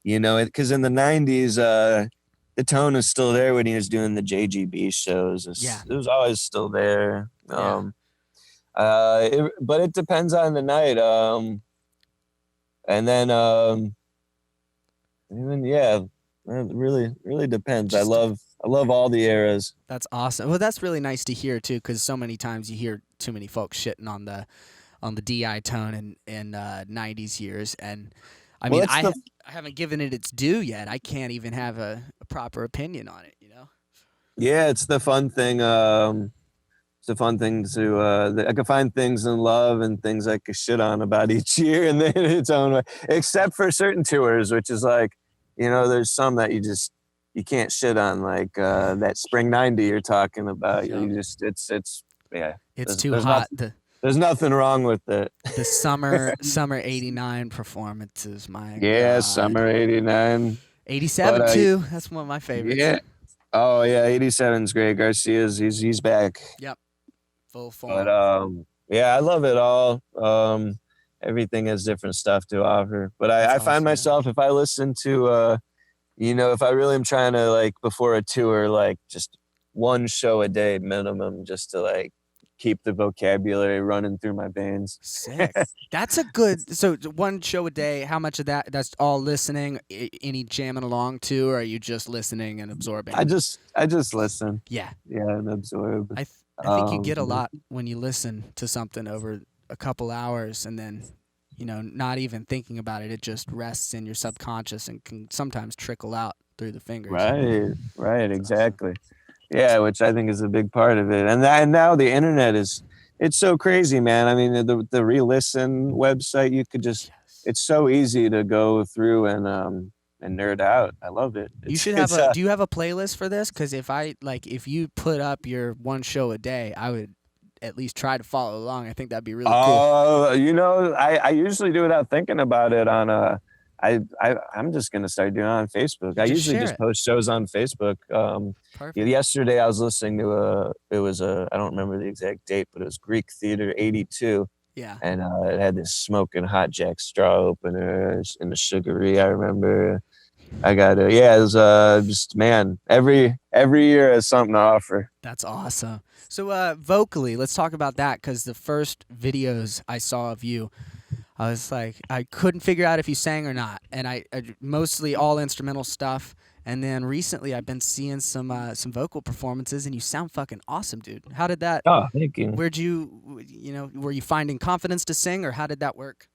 you know, because in the 90s the tone is still there when he was doing the JGB shows. Yeah. It was always still there. Yeah. But it depends on the night. And then even yeah, it really depends. Just I love all the eras. That's awesome. Well, that's really nice to hear too, because so many times you hear too many folks shitting on the DI tone in '90s years, and I Well, mean, it's the I haven't given it its due yet. I can't even have a proper opinion on it. You know? yeah, it's the fun thing. It's a fun thing to I can find things in love and things I could shit on about each year and then its own way, except for certain tours, which is like, you know, there's some that you can't shit on, like that spring 90 you're talking about. Yep. You just it's yeah. It's too hot. There's nothing wrong with it. The summer '89 performances, my Yeah, God. summer 89. '87 But too. That's one of my favorites. yeah. Oh yeah, 87's great. Garcia's he's back. Yep, full But form. yeah, I love it all. Everything has different stuff to offer. But I find Awesome, myself if I listen to you know, if I really am trying to like before a tour, like just one show a day minimum just to like keep the vocabulary running through my veins. Sick. That's a good. So one show a day. How much of that? That's all listening. Any jamming along too, or are you just listening and absorbing? I just listen. Yeah. Yeah, and absorb. I think you get a lot when you listen to something over a couple hours, and then not even thinking about it. It just rests in your subconscious and can sometimes trickle out through the fingers. Right, exactly. Yeah, which I think is a big part of it. And now the internet it's so crazy, man. I mean, the re-listen website, you could just it's so easy to go through and nerd out. I love it. You should have do you have a playlist for this? Because if you put up your one show a day, I would at least try to follow along. I think that'd be really cool. You know, I usually do without thinking about it on I'm just gonna start doing it on Facebook. I usually just post shows on Facebook. Yesterday I was listening to I don't remember the exact date, but it was Greek Theater 82. Yeah. And it had this smoking hot Jack Straw opener in the Sugary. I remember. I got it. Yeah, it was just man. Every year has something to offer. That's awesome. So vocally, let's talk about that, because the first videos I saw of you, I was like, I couldn't figure out if you sang or not, and I mostly all instrumental stuff. And then recently, I've been seeing some vocal performances, and you sound fucking awesome, dude. How did that? Oh, thank you. Where'd were you finding confidence to sing, or how did that work?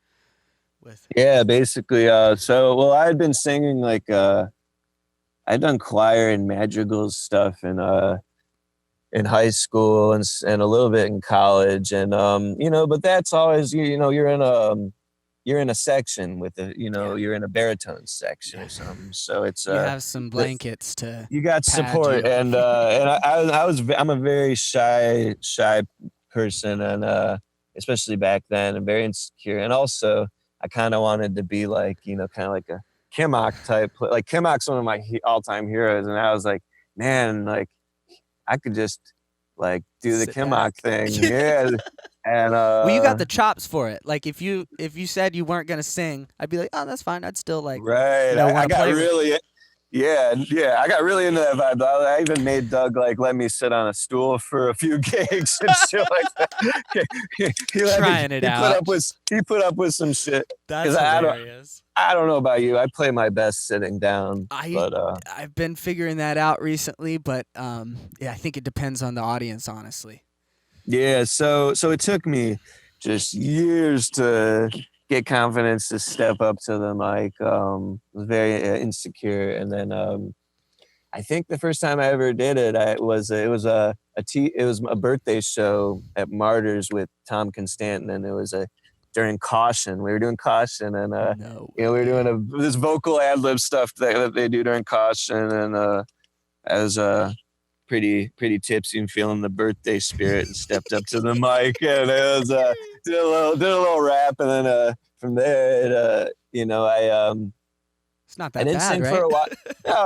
Yeah, basically. Well, I had been singing like I'd done choir and madrigals stuff in high school and a little bit in college, and but that's always you're in a section with you're in a baritone section or something, so it's you have some blankets to you got support you. and I'm a very shy person, and especially back then, and very insecure, and also I kind of wanted to be like kind of like a Kimmock type, like Kimmock's one of my all-time heroes, and I was like, man, like I could just like do the Kimmock thing. Yeah. And well, you got the chops for it. Like if you said you weren't gonna sing, I'd be like, oh, that's fine. I'd still like right. I got really I got really into that vibe. I even made Doug like let me sit on a stool for a few gigs and shit like that. He put up with some shit. That's hilarious. I don't know about you. I play my best sitting down. I've been figuring that out recently, but I think it depends on the audience, honestly. Yeah, so it took me just years to get confidence to step up to the mic. I was very insecure, and then I think the first time I ever did it, it was a birthday show at Martyrs with Tom Constantin, and it was during Caution. We were doing Caution, and we were doing this vocal ad lib stuff that they do during Caution, and I was pretty tipsy and feeling the birthday spirit, and stepped up to the mic, and it was did a little rap, and then from there It's not I that didn't bad, sing for right? a while.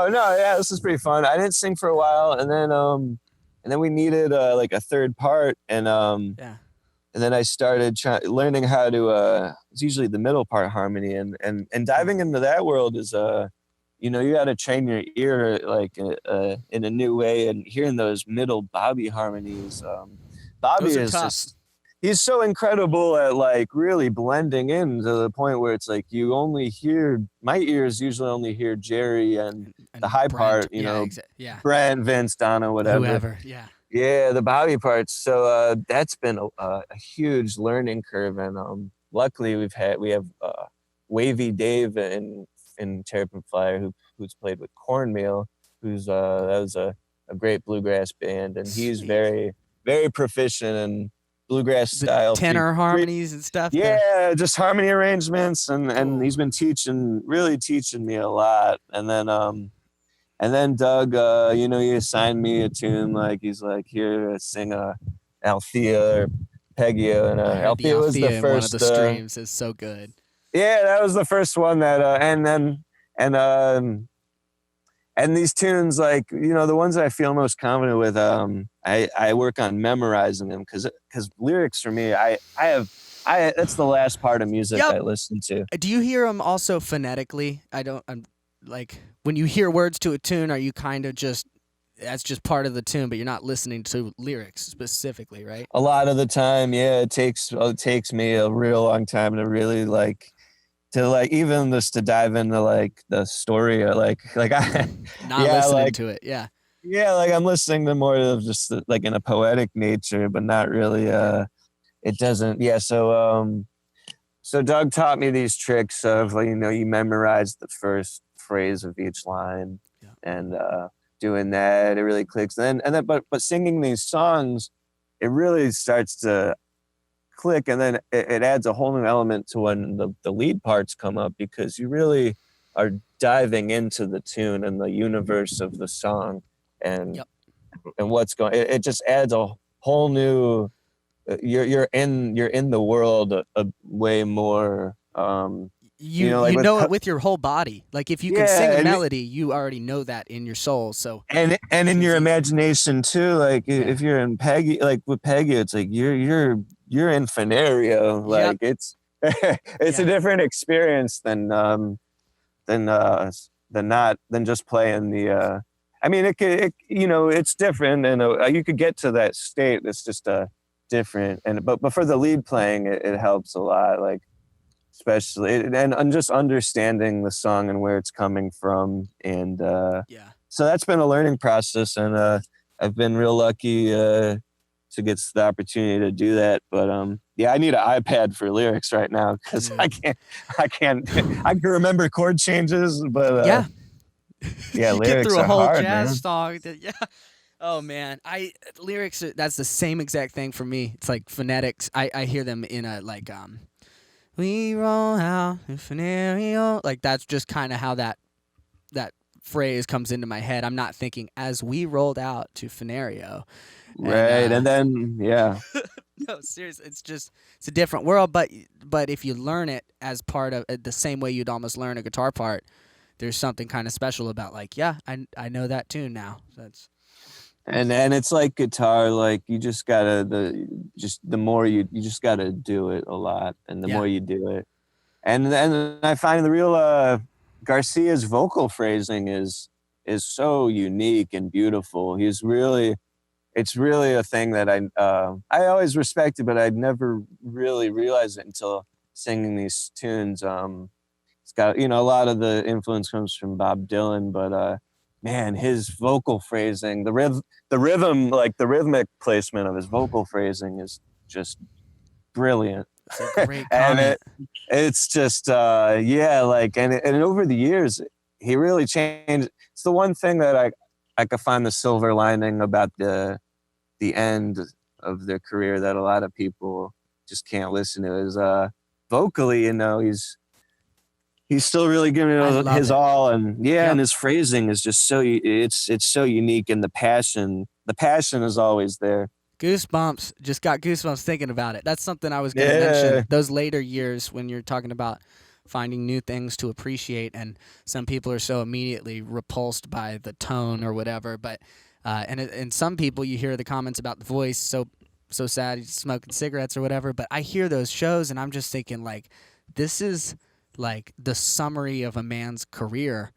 No, yeah, this is pretty fun. I didn't sing for a while, and then we needed like a third part, Yeah. and then I started learning how to. It's usually the middle part harmony, and diving into that world is you got to train your ear like in a new way, and hearing those middle Bobby harmonies. Bobby Those are is tough. just he's so incredible at like really blending in to the point where it's like you only hear my ears usually only hear Jerry and the high Brent, part, yeah, yeah, Brent, Vince, Donna, whatever. whoever, yeah. Yeah, the Bobby parts. So that's been a huge learning curve, and luckily we have Wavy Dave in Terrapin Flyer who's played with Cornmeal, that was a great bluegrass band, and he's Sweet. very very proficient in bluegrass The style tenor harmonies and stuff. yeah, just harmony arrangements, and Cool. he's been really teaching me a lot, and then Doug, he assigned me a tune. Like he's like, here, sing Althea or Peggio, and I heard the Althea was the Althea in one of first. the streams. Is so good. Yeah, that was the first one that, and these tunes, like the ones that I feel most confident with. I work on memorizing them because lyrics for me, that's the last part of music I listen to. Do you hear them also phonetically? I'm like, when you hear words to a tune, are you kind of that's just part of the tune, but you're not listening to lyrics specifically, right? A lot of the time, yeah, it takes me a real long time to really even just to dive into like the story, like I not listening to it, yeah. Yeah, like I'm listening to more of just like in a poetic nature, but not really. It doesn't. Yeah, so Doug taught me these tricks of you memorize the first phrase of each line, and doing that, it really clicks. And then but singing these songs, it really starts to click, and then it adds a whole new element to when the lead parts come up, because you really are diving into the tune and the universe of the song, and what's going. It just adds a whole new. You're in the world a way more. You know it with your whole body. Like if you can sing a melody, you already know that in your soul. So and in your imagination too. Like if you're in Peggy, like with Peggy, it's like you're in Fenario. Like it's a different experience than just playing the. I mean, it's different, and you could get to that state. It's just different, but for the lead playing, it helps a lot. Like. Especially and just understanding the song and where it's coming from, and so that's been a learning process, and I've been real lucky to get the opportunity to do that. But I need an iPad for lyrics right now, because I can't I can remember chord changes, but you lyrics get through a are whole hard, jazz man. song. Oh man, lyrics. That's the same exact thing for me. It's like phonetics. I hear them in a like we roll out in Fenario. Like that's just kind of how that phrase comes into my head. I'm not thinking as we rolled out to Fenario. Right, and then no, seriously, it's a different world. But if you learn it as part of the same way you'd almost learn a guitar part, there's something kind of special about like, I know that tune now. That's. And it's like guitar, like you just gotta the more you just gotta do it a lot, and the more you do it, and then I find the real Garcia's vocal phrasing is so unique and beautiful. It's really a thing that I always respected, but I'd never really realized it until singing these tunes. It's got a lot of the influence comes from Bob Dylan, but man, his vocal phrasing, the rhythm, like the rhythmic placement of his vocal phrasing is just brilliant. That's a great comment. And it's just, and over the years, he really changed. It's the one thing that I could find the silver lining about the end of their career that a lot of people just can't listen to is vocally, he's still really giving his all, and and his phrasing is just so it's so unique, and the passion the passion is always there. Goosebumps. Just got goosebumps thinking about it. That's something I was going to Yeah. mention. Those later years when you're talking about finding new things to appreciate, and some people are so immediately repulsed by the tone or whatever. But and some people, you hear the comments about the voice, so sad, he's smoking cigarettes or whatever. But I hear those shows, and I'm just thinking, like, this is like the summary of a man's career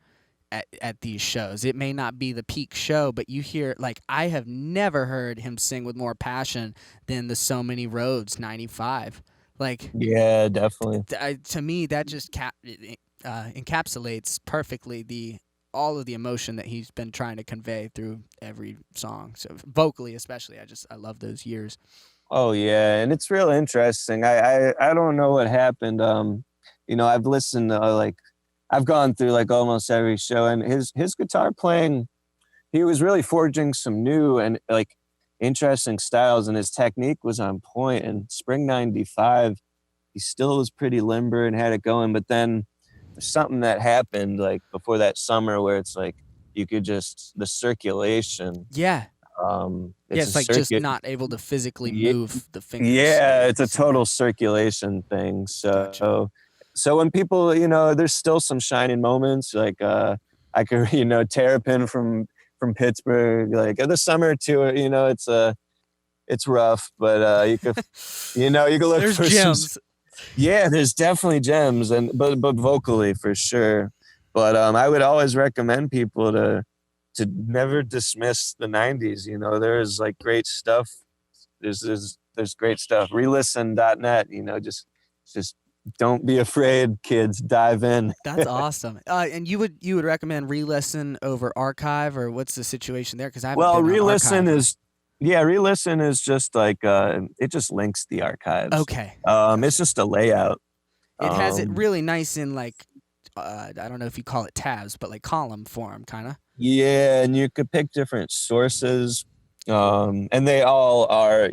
at these shows. It may not be the peak show, but you hear, like, I have never heard him sing with more passion than the So Many Roads 95. Like, Yeah, definitely. to me, that just encapsulates perfectly the all of the emotion that he's been trying to convey through every song. So vocally, especially, I love those years. Oh yeah, and it's real interesting. I don't know what happened. I've listened to I've gone through like almost every show, and his guitar playing, he was really forging some new and like interesting styles, and his technique was on point. And Spring '95, he still was pretty limber and had it going. But then there's something that happened like before that summer where it's like you could just the circulation. Yeah. It's It's like just not able to physically move the fingers. Yeah, it's a total circulation thing. Gotcha. So when people, there's still some shining moments. Like I could, Terrapin from Pittsburgh. Like in the summer too, it's rough, but you could, you could look There's for gems. Yeah, there's definitely gems, and but vocally for sure. But I would always recommend people to never dismiss the '90s. There's like great stuff. There's great stuff. Relisten.net. Just don't be afraid, kids. Dive in. That's awesome. And you would recommend re-listen over archive, or what's the situation there? Because I haven't been on re-listen archive. re-listen is just like it just links the archives. Okay. It's just a layout. It has it really nice in like I don't know if you call it tabs, but like column form, kind of. Yeah, and you could pick different sources, and they all are.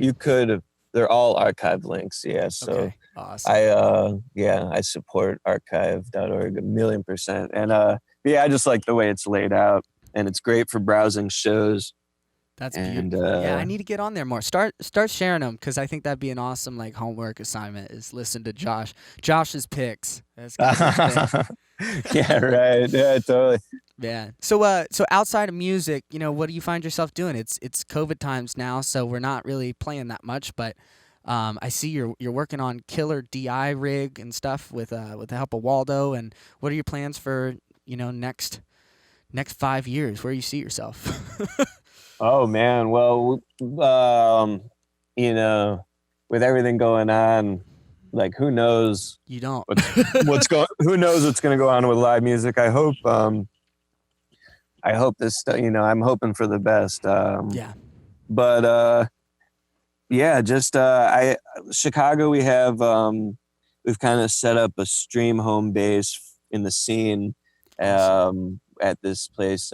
They're all archive links. Yeah, so Okay. Awesome. I support archive.org 1,000,000%, and I just like the way it's laid out, and it's great for browsing shows. That's And beautiful. Yeah, I need to get on there more. Start sharing them, because I think that'd be an awesome like homework assignment. Is listen to Josh's picks. That's yeah, right. Yeah, totally. Yeah. So outside of music, what do you find yourself doing? It's COVID times now, so we're not really playing that much. But I see you're working on killer DI rig and stuff with the help of Waldo. And what are your plans for next 5 years? Where you see yourself? Oh man, well, with everything going on, like who knows You don't. who knows what's going to go on with live music. I hope this, I'm hoping for the best. Yeah. But Chicago, we've kind of set up a stream home base in the scene at this place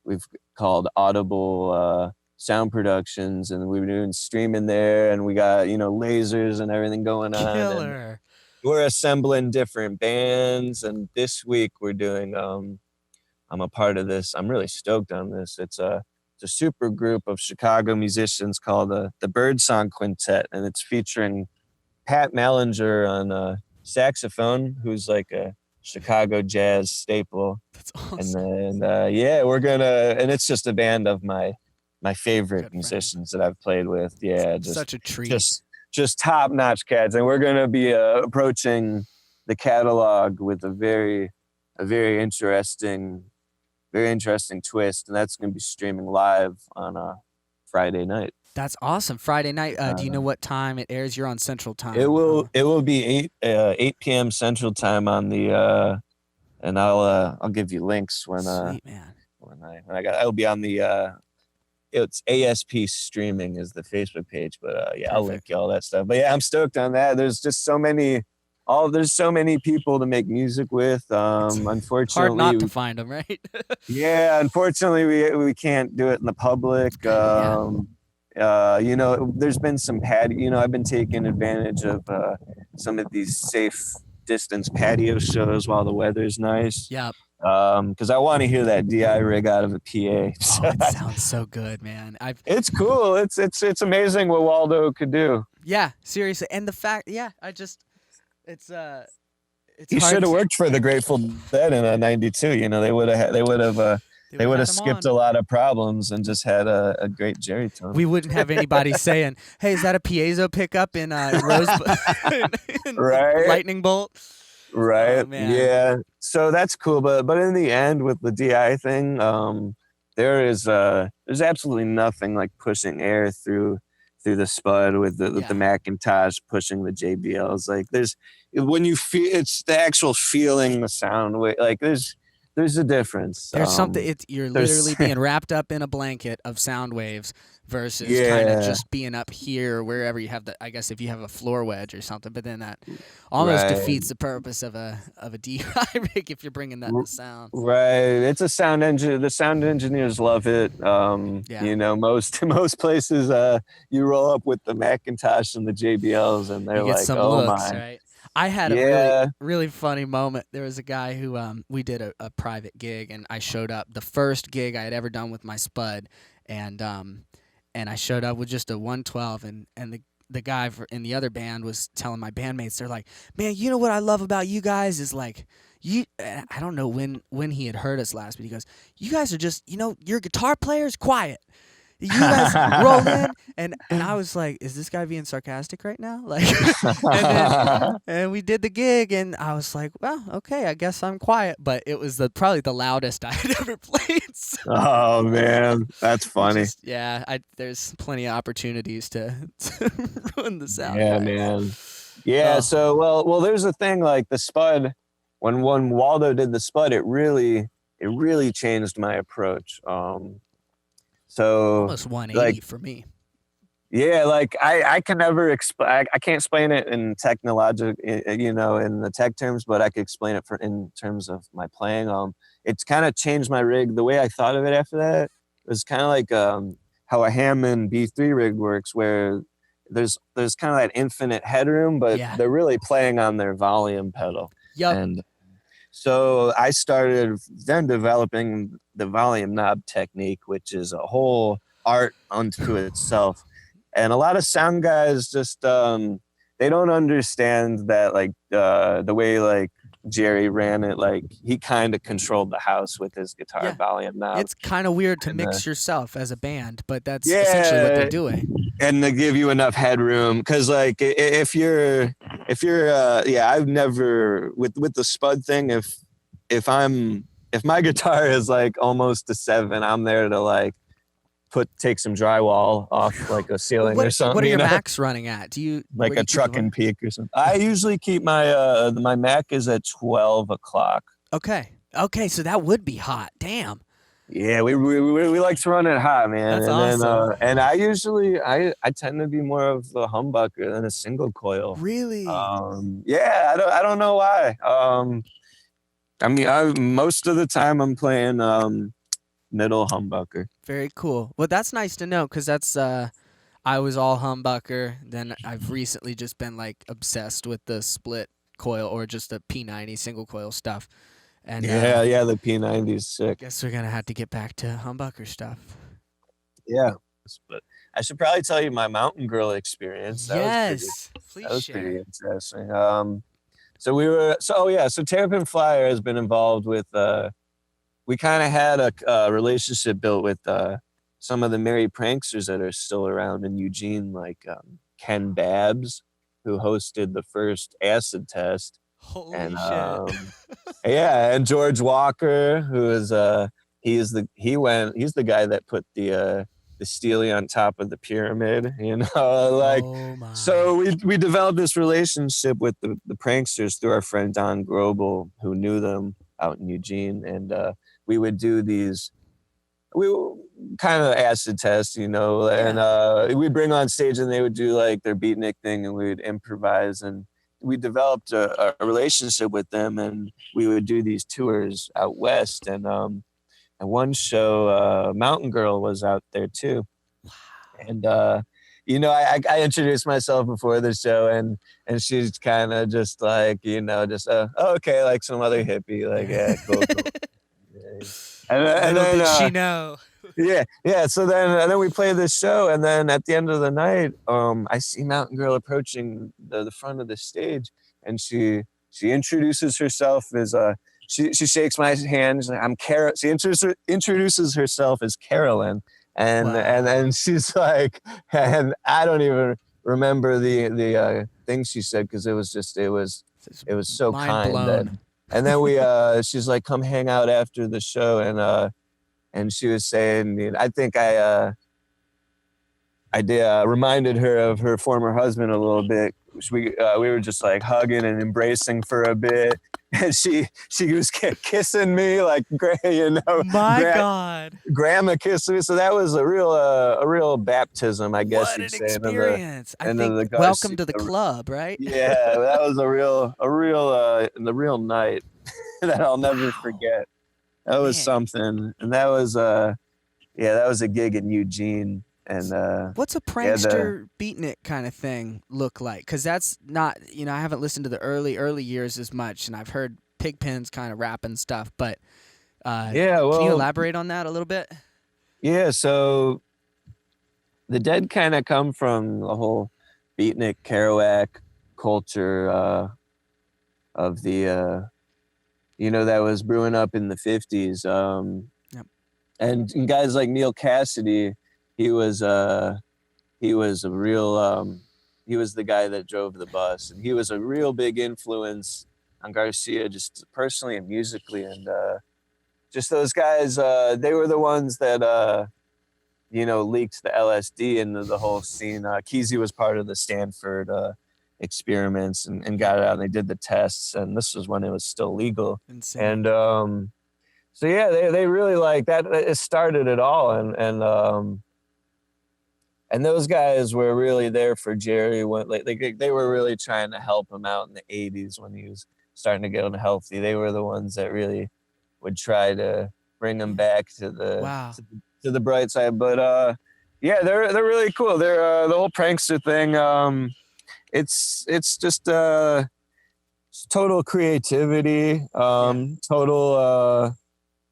we've called Audible Sound Productions, and we've been doing streaming there, and we got lasers and everything going on. Killer. We're assembling different bands, and this week we're doing I'm a part of this. I'm really stoked on this. It's a super group of Chicago musicians called the Birdsong Quintet, and it's featuring Pat Mallinger on saxophone, who's like a Chicago jazz staple. That's awesome. And then we're gonna, and it's just a band of my favorite Good musicians that I've played with. Yeah, just Such a treat. just top notch cats, and we're gonna be approaching the catalog with a very interesting twist, and that's gonna be streaming live on a Friday night. That's awesome. Friday night. Do you know what time it airs? You're on Central Time. It will be 8 p.m. Central Time on the and I'll give you links when Sweet, man. I'll be on the it's ASP Streaming is the Facebook page, but I'll link you all that stuff. But yeah, I'm stoked on that. There's just so many people to make music with. Unfortunately, hard not to find them, right? Yeah, unfortunately we can't do it in the public. There's been some I've been taking advantage of some of these safe distance patio shows while the weather's nice. Yep. because I want to hear that DI rig out of a PA. Oh, it sounds so good, man. It's cool. It's amazing what Waldo could do. Yeah, seriously. And the fact, yeah, it's it's He hard should have to, worked for the Grateful Dead in '92. You know, they would have they would have skipped a lot of problems and just had a great Jerry tone. We wouldn't have anybody saying, "Hey, is that a piezo pickup in in Right. Lightning Bolt?" Right. Oh, man. Yeah. So that's cool. But in the end, with the DI thing, there's absolutely nothing like pushing air through the spud with the Macintosh pushing the JBLs. Like when you feel, it's the actual feeling the sound. Like there's a difference. There's something. You're literally being wrapped up in a blanket of sound waves versus kind of just being up here or wherever you have I guess if you have a floor wedge or something, but then that almost defeats the purpose of a DI rig if you're bringing that sound. Right. It's a sound engine. The sound engineers love it. You know, most places you roll up with the Macintosh and the JBLs and they're like, some oh looks, my. right? I had a really funny moment. There was a guy who we did a private gig, and I showed up. The first gig I had ever done with my spud, and I showed up with just a 112, and the guy in the other band was telling my bandmates, they're like, "Man, you know what I love about you guys is like you." I don't know when he had heard us last, but he goes, "You guys are just, you know, your guitar player is quiet. You guys roll in," and I was like, "Is this guy being sarcastic right now?" Like, and we did the gig, and I was like, "Well, okay, I guess I'm quiet," but it was probably the loudest I had ever played. So oh man, that's funny. There's plenty of opportunities to ruin the sound. Yeah, guys. man. Yeah. So well, there's a thing like the spud. When Waldo did the spud, it really changed my approach. So almost 180 for me. Yeah, like I can never explain. I can't explain it in technologic, you know, in the tech terms, but I could explain it in terms of my playing. It's kind of changed my rig. The way I thought of it after that was kind of like how a Hammond B3 rig works, where there's kind of that infinite headroom, but they're really playing on their volume pedal. Yep. And so I started then developing the volume knob technique, which is a whole art unto itself. And a lot of sound guys just they don't understand that, like the way like Jerry ran it, like he kind of controlled the house with his guitar volume knob. It's kind of weird to mix yourself as a band, but that's essentially what they're doing. And they give you enough headroom, because like if you're I've never with the spud thing, if my guitar is like almost a 7, I'm there to like take some drywall off like a ceiling or something. What are your Macs running at? Do you like a truck and peak or something? I usually keep my my Mac is at 12 o'clock. Okay, so that would be hot. Damn. Yeah, we like to run it hot, man. That's awesome. And I usually I tend to be more of a humbucker than a single coil. Really? Yeah, I don't know why. I mean, most of the time I'm playing middle humbucker. Very cool. Well, that's nice to know, because that's I was all humbucker. Then I've recently just been like obsessed with the split coil or just the P90 single coil stuff. And yeah, the P90 is sick. Guess we're gonna have to get back to humbucker stuff. Yeah, but I should probably tell you my Mountain Girl experience. Please that was share. pretty interesting. So Terrapin Flyer has been involved with. We kind of had a relationship built with some of the merry pranksters that are still around in Eugene, like Ken Babbs, who hosted the first acid test. Holy and shit. and George Walker, who is he's the guy that put the Steely on top of the pyramid, you know, like. Oh my. So we developed this relationship with the pranksters through our friend Don Grobel, who knew them out in Eugene, and we would do these kind of acid tests, you know, and we'd bring on stage and they would do like their beatnik thing and we would improvise, and we developed a relationship with them, and we would do these tours out west, and one show Mountain Girl was out there too. Wow. And you know, I introduced myself before the show, and she's kind of just like, you know, just okay, like some other hippie, like, yeah, cool. And Little then did she know. yeah. So then we play this show, and then at the end of the night, I see Mountain Girl approaching the front of the stage, and she introduces herself as she shakes my hand. She's like, I'm Carol. She introduces herself as Carolyn, and Wow. and she's like, and I don't even remember the thing she said, because it was so Mind kind. blown. And then she's like, come hang out after the show, and she was saying, I think I did, reminded her of her former husband a little bit. We were just like hugging and embracing for a bit, and she was kissing me like, My God. grandma kissing me. So that was a real baptism, I guess What you'd an say. experience. I And think the welcome Garcia, to the club, right? yeah, that was a real night that I'll never forget. That was Man. something, and that was that was a gig in Eugene, and What's a prankster beatnik kind of thing look like? Because that's not, I haven't listened to the early years as much, and I've heard Pigpen's kind of rapping stuff, but can you elaborate on that a little bit? Yeah, so the Dead kind of come from the whole beatnik Kerouac culture of the that was brewing up in the 50s. Yep. And guys like Neil Cassidy, he was a real he was the guy that drove the bus, and he was a real big influence on Garcia, just personally and musically. And just those guys, they were the ones that leaked the LSD into the whole scene. Kesey was part of the Stanford experiments and got it out, and they did the tests, and this was when it was still legal. Insane. And so yeah, they really like that. It started it all, and those guys were really there for Jerry when they were really trying to help him out in the 80s when he was starting to get unhealthy. They were the ones that really would try to bring him back to the bright side. But yeah, they're really cool. They're the whole prankster thing. It's just total creativity, total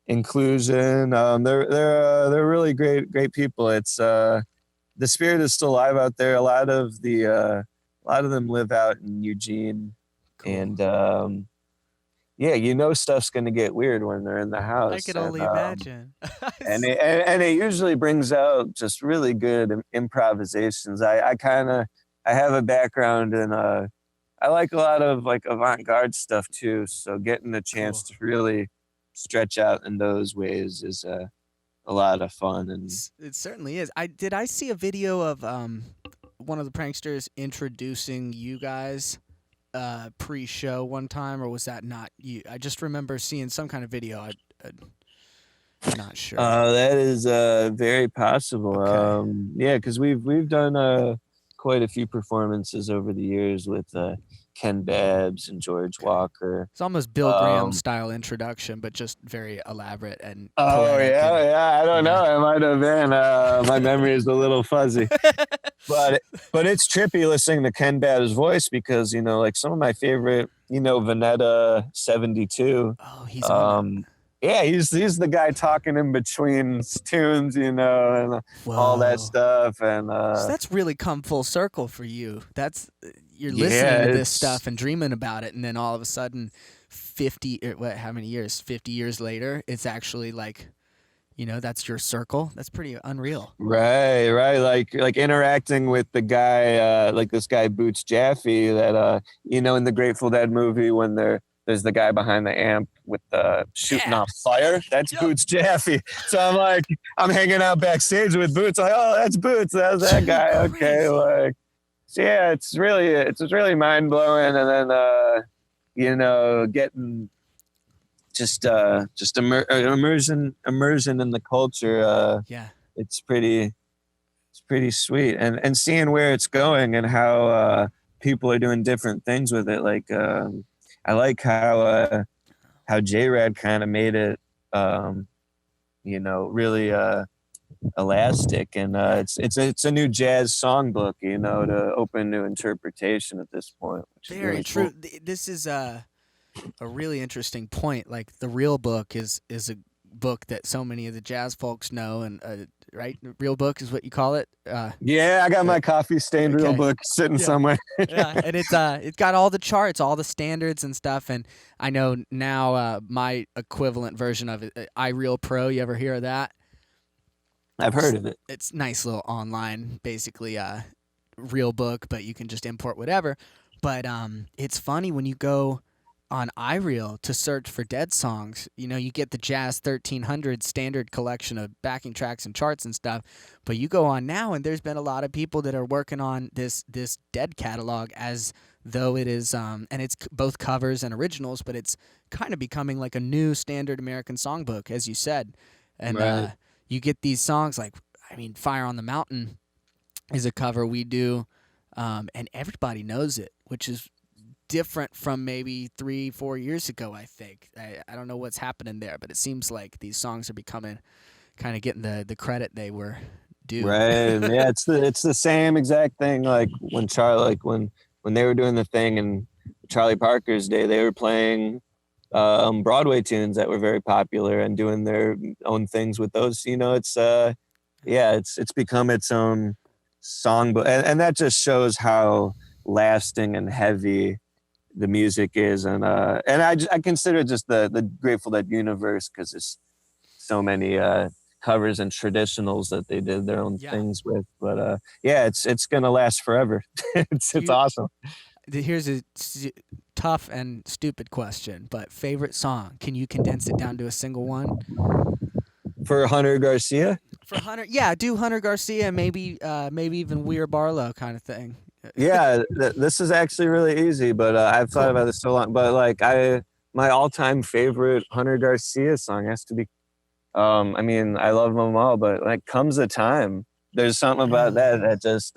inclusion. They're really great people. It's the spirit is still alive out there. A lot of them live out in Eugene, cool. And stuff's gonna get weird when they're in the house. I could only imagine. and it usually brings out just really good improvisations. I have a background in I like a lot of like avant-garde stuff too. So getting a chance to really stretch out in those ways is a lot of fun. And it certainly is. I see a video of one of the pranksters introducing you guys pre-show one time, or was that not you? I just remember seeing some kind of video. I'm not sure. That is very possible. Okay. Yeah, because we've done quite a few performances over the years with Ken Babbs and George Walker. It's almost Bill Graham style introduction, but just very elaborate and poetic. I don't know. It might have been. My memory is a little fuzzy, but it's trippy listening to Ken Babbs' voice, because like some of my favorite, Vanetta 72. Oh, he's on. Yeah, he's the guy talking in between tunes, and all that stuff. And so that's really come full circle for you. That's you're listening to this stuff and dreaming about it, and then all of a sudden, 50 years later, it's actually like, that's your circle. That's pretty unreal. Right. Like interacting with the guy, like this guy Boots Jaffe, that in the Grateful Dead movie when there's the guy behind the amp with the shooting off fire. That's Boots Jaffe. So I'm hanging out backstage with Boots. Like, oh, that's Boots. That's that guy. Okay. Like, so yeah, it's really mind blowing. And then, getting just immersion in the culture. It's pretty sweet. And seeing where it's going and how people are doing different things with it. Like, I like how J-Rad kind of made it, really elastic, and it's a new jazz songbook, to open to interpretation at this point. Which Very is really true. Cool. This is a really interesting point. Like the real book is a book that so many of the jazz folks know, and right, Real Book is what you call it. Yeah, I got my coffee stained real Okay. book sitting Yeah. somewhere. Yeah, and it's got all the charts, all the standards and stuff. And I know now my equivalent version of it, iReal Pro. You ever hear of that? I've heard of it. It's nice little online, basically real book, but you can just import whatever. But it's funny when you go on iReal to search for Dead songs. You know, you get the Jazz 1300 standard collection of backing tracks and charts and stuff. But you go on now, and there's been a lot of people that are working on this Dead catalog as though it is, and it's both covers and originals, but it's kind of becoming like a new standard American songbook, as you said. And Right. you get these songs like, I mean, Fire on the Mountain is a cover we do, and everybody knows it, which is different from maybe 3-4 years ago, I think. I don't know what's happening there, but it seems like these songs are becoming kind of getting the credit they were due. Right. Yeah, it's the same exact thing. Like when when they were doing the thing in Charlie Parker's day, they were playing Broadway tunes that were very popular and doing their own things with those. You know, it's it's become its own songbook, and that just shows how lasting and heavy the music is. And I consider just the Grateful Dead universe, because there's so many covers and traditionals that they did their own things with. But it's gonna last forever. It's awesome. Here's a tough and stupid question, but favorite song? Can you condense it down to a single one? For Hunter Garcia? For Hunter, yeah, do Hunter Garcia, maybe even Weir Barlow kind of thing. Yeah, this is actually really easy, but I've thought about this so long. But like, my all-time favorite Hunter Garcia song has to be, I mean, I love them all, but like, Comes a Time. There's something about that just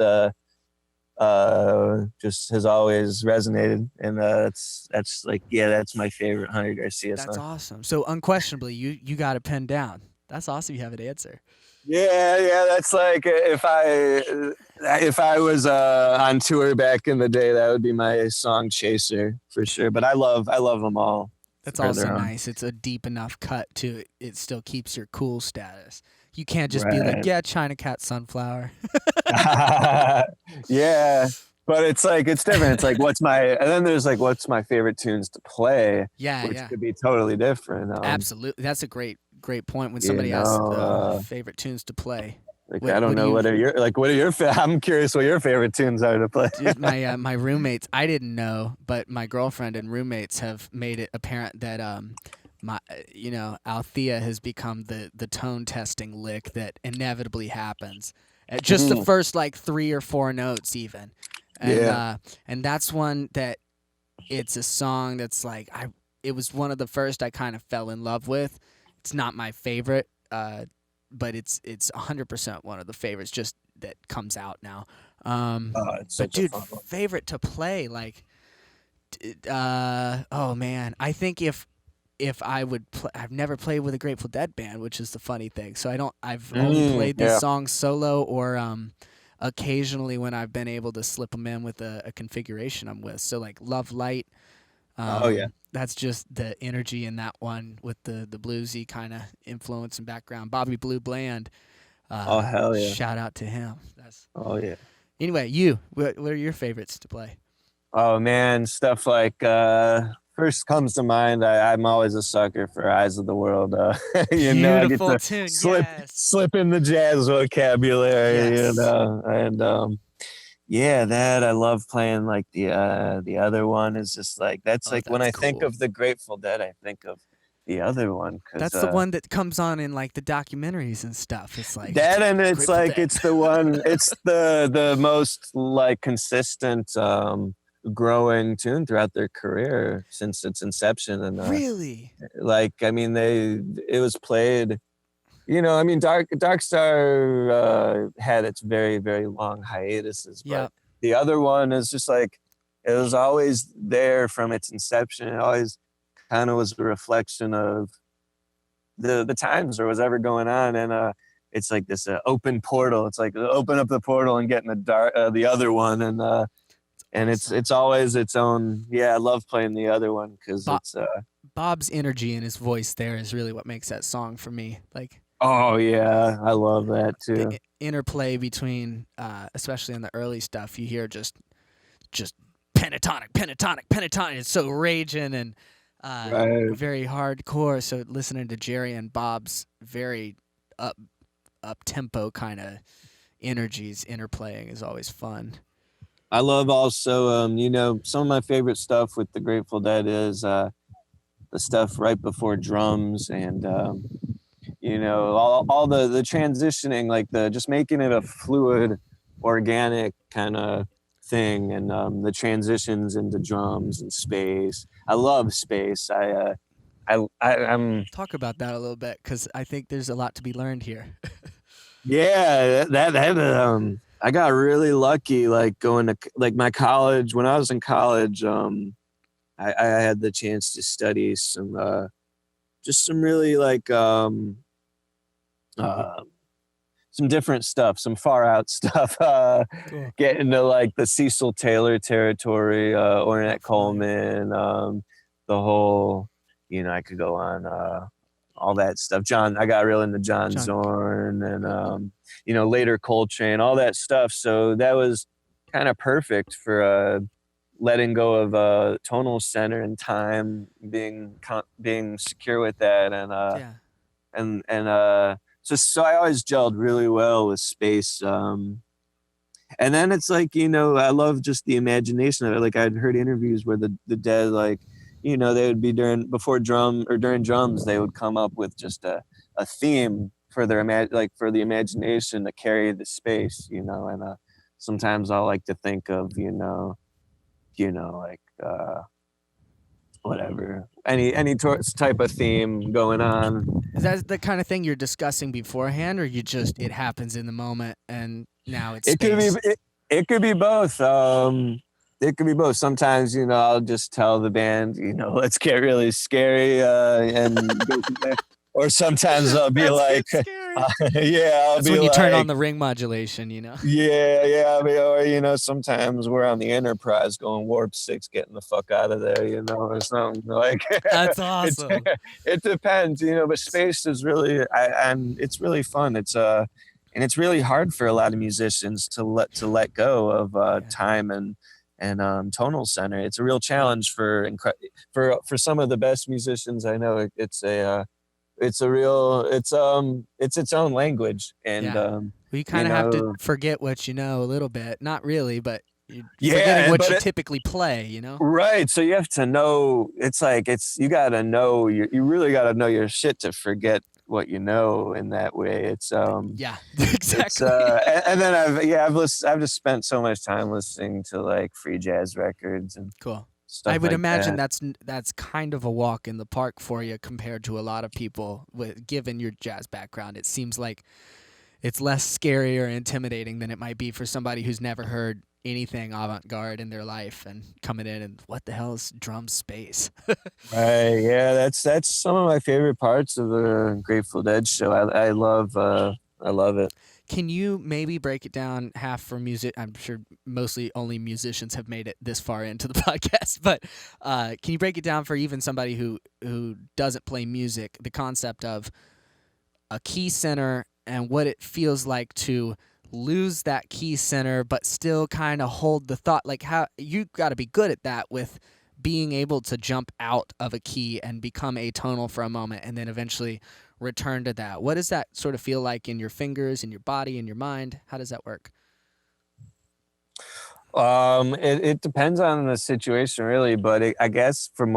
has always resonated, and that's like, that's my favorite Hunter Garcia song. That's awesome. So unquestionably, you got it pinned down. That's awesome. You have an answer. Yeah, that's like, if I was on tour back in the day, that would be my song Chaser for sure. But I love them all. That's also nice. It's a deep enough cut to it still keeps your cool status. You can't just be like, yeah, China Cat Sunflower. Yeah, but it's like, it's different. It's like, and then there's like, what's my favorite tunes to play? Which could be totally different. Absolutely. That's a great point when somebody asks favorite tunes to play. Like, I don't know what are your I'm curious what your favorite tunes are to play. Dude, my roommates, I didn't know, but my girlfriend and roommates have made it apparent that Althea has become the tone testing lick that inevitably happens at just the first like 3 or 4 notes even. And and that's one that it's a song that's like it was one of the first I kind of fell in love with. It's not my favorite, but it's 100% one of the favorites just that comes out now. But dude, favorite to play, like, oh man, I think if I would I've never played with a Grateful Dead band, which is the funny thing. So I've only played these songs solo or occasionally when I've been able to slip them in with a configuration I'm with. So like Love Light. That's just the energy in that one with the bluesy kind of influence and background. Bobby Blue Bland. Oh hell yeah! Shout out to him. Yeah. Anyway, what are your favorites to play? Oh man, stuff like first comes to mind. I'm always a sucker for Eyes of the World. Beautiful I get to tune. slip in the jazz vocabulary. Yes. That I love playing. Like the other one is just like, that's like when I think of the Grateful Dead, I think of the other one. That's the one that comes on in like the documentaries and stuff. It's like that, and it's like Dead. It's the one. It's the most like consistent growing tune throughout their career since its inception. And really, like, I mean, it was played. I mean, Dark Star had its very, very long hiatuses, but the other one is just like, it was always there from its inception. It always kind of was a reflection of the times or whatever going on, and it's like this open portal. It's like open up the portal and get in the other one, and it's always its own. Yeah, I love playing the other one because it's Bob's energy in his voice there is really what makes that song for me. Like, Oh yeah, I love that the too. interplay between, especially in the early stuff, you hear just pentatonic, pentatonic, pentatonic. It's so raging and Right. very hardcore. So listening to Jerry and Bob's very up tempo kind of energies interplaying is always fun. I love also, some of my favorite stuff with the Grateful Dead is the stuff right before drums and all the transitioning, like the just making it a fluid, organic kind of thing, and the transitions into drums and space. I love space. I'm Talk about that a little bit because I think there's a lot to be learned here. Yeah, I got really lucky, like going to like my college. When I was in college, I had the chance to study some just some really like uh, some different stuff, some far out stuff. Cool. Get into like the Cecil Taylor territory, Ornette Coleman, the whole, I could go on, all that stuff. I got real into John Zorn and, later Coltrane, all that stuff. So that was kind of perfect for letting go of tonal center and time, being secure with that, and Yeah. so I always gelled really well with space. And then it's like, I love just the imagination of it. Like I'd heard interviews where the Dead, like, they would be during drums, they would come up with just a theme for their for the imagination to carry the space, and sometimes I like to think of, like whatever, any type of theme going on. Is that the kind of thing you're discussing beforehand, or it happens in the moment and now it's space? It could be both. It could be both. Sometimes, I'll just tell the band, let's get really scary and go from there. Or sometimes I'll be like, That's when you turn on the ring modulation, Yeah. I mean, or, sometimes we're on the Enterprise going warp 6, getting the fuck out of there, or something like. That's awesome. It depends, but space is really, and it's really fun. And it's really hard for a lot of musicians to let go of time and tonal center. It's a real challenge for some of the best musicians I know. It's its own language, and you kind of have to forget what you know a little bit. Not really, but forgetting what you typically play. Right. So you have to know. You got to know. You really got to know your shit to forget what you know in that way. It's yeah, exactly. And then I've just spent so much time listening to like free jazz records and cool. stuff. I would like imagine that. that's kind of a walk in the park for you compared to a lot of people. Given your jazz background, it seems like it's less scary or intimidating than it might be for somebody who's never heard anything avant-garde in their life and coming in and what the hell is drum space? Right. Yeah, that's some of my favorite parts of the Grateful Dead show. I love it. Can you maybe break it down half for music? I'm sure mostly only musicians have made it this far into the podcast, but can you break it down for even somebody who doesn't play music, the concept of a key center and what it feels like to lose that key center but still kind of hold the thought? Like, how you got to be good at that with being able to jump out of a key and become atonal for a moment and then eventually return to that. What does that sort of feel like in your fingers, in your body, in your mind? How does that work? It depends on the situation really, but I guess from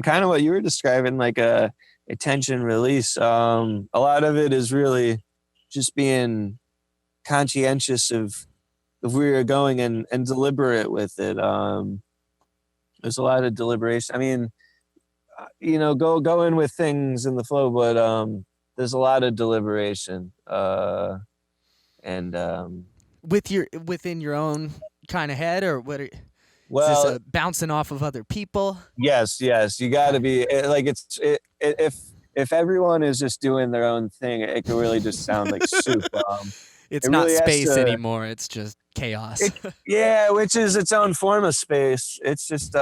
kind of what you were describing, like a tension release, a lot of it is really just being conscientious of where you're going and deliberate with it. There's a lot of deliberation. I mean, go in with things in the flow, but there's a lot of deliberation, and within your own kind of head, or what? Is this bouncing off of other people? Yes, you got to be like if everyone is just doing their own thing, it can really just sound like soup. It's not really space anymore. It's just chaos. Which is its own form of space. It's just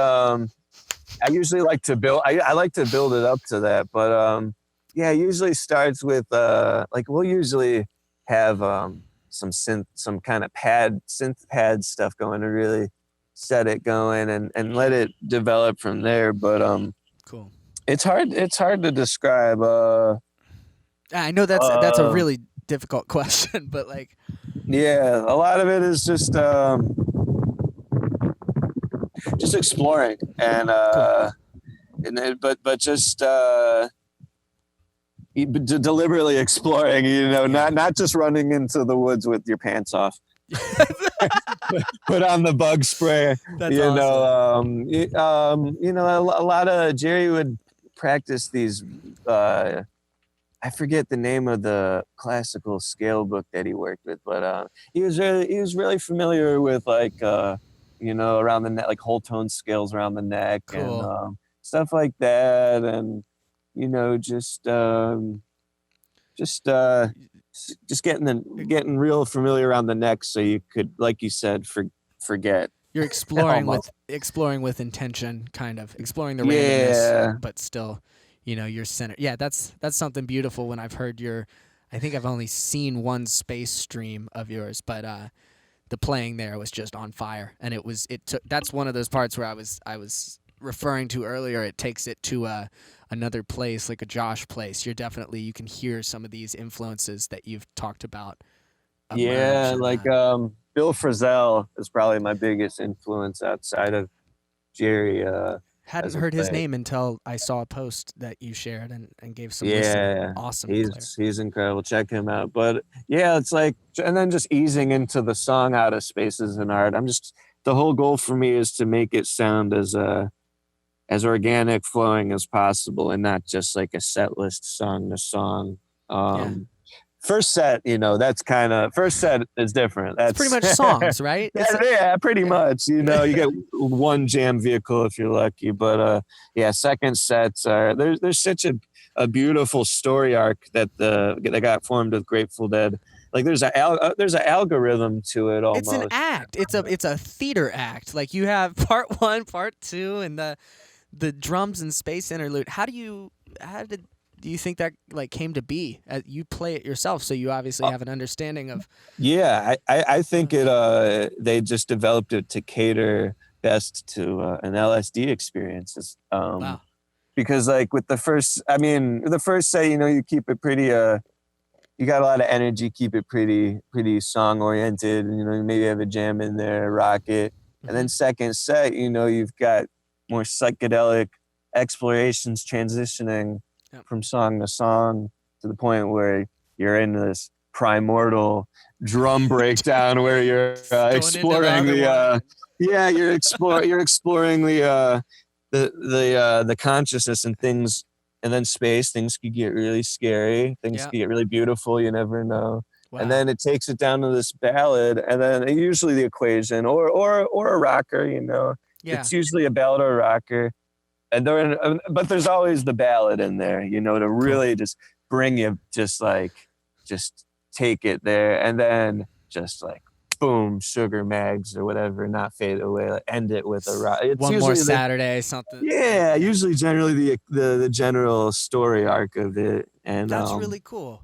I usually like to build. I like to build it up to that, but yeah, it usually starts with like we'll usually have some kind of synth pad stuff going to really set it going and let it develop from there. But Cool. it's hard to describe. I know that's a really difficult question, but like, Yeah, a lot of it is just exploring and cool. but just deliberately exploring, not just running into the woods with your pants off. Put on the bug spray. That's awesome. A lot of Jerry would practice these. I forget the name of the classical scale book that he worked with, but he was really familiar with like around the neck, like whole tone scales around the neck Cool. and stuff like that, and just getting real familiar around the neck so you could, like you said, forget. You're exploring with intention, kind of exploring the randomness, but still, you're centered. Yeah, that's something beautiful. When I've heard I think I've only seen one space stream of yours, but the playing there was just on fire, and that's one of those parts where I was referring to earlier. It takes it to another place, like a Josh place. You can hear some of these influences that you've talked about. Yeah, like Bill Frisell is probably my biggest influence outside of Jerry. Hadn't heard his name until I saw a post that you shared and gave some awesome. He's incredible. Check him out. But yeah, it's like, and then just easing into the song out of Spaces and Art. The whole goal for me is to make it sound as organic flowing as possible and not just like a set list song to song. First set, first set is different. That's pretty much songs, right? Yeah, pretty much. You get one jam vehicle if you're lucky. But second sets are there's such a beautiful story arc that got formed with Grateful Dead. Like there's an algorithm to it almost. It's an act. It's a theater act. Like you have part 1, part 2, and the drums and space interlude. How did you think that like came to be? You play it yourself, so you obviously have an understanding of. Yeah, I think they just developed it to cater best to an LSD experience. Wow. Because like with the first set, you keep it pretty. You got a lot of energy, keep it pretty song oriented. Maybe have a jam in there, rock it, and then second set, you've got more psychedelic explorations, transitioning from song to song to the point where you're in this primordial drum breakdown where you're exploring you're exploring the consciousness and things, and then space. Things could get really scary. Things could get really beautiful. You never know. Wow. And then it takes it down to this ballad, and then usually the equation or a rocker. It's usually a ballad or a rocker. But there's always the ballad in there, to really just bring you, just take it there, and then just like boom, Sugar Mags or whatever, not fade away. Like end it with a rock. It's One More Saturday, something. Yeah, usually generally the general story arc of it, and that's really cool.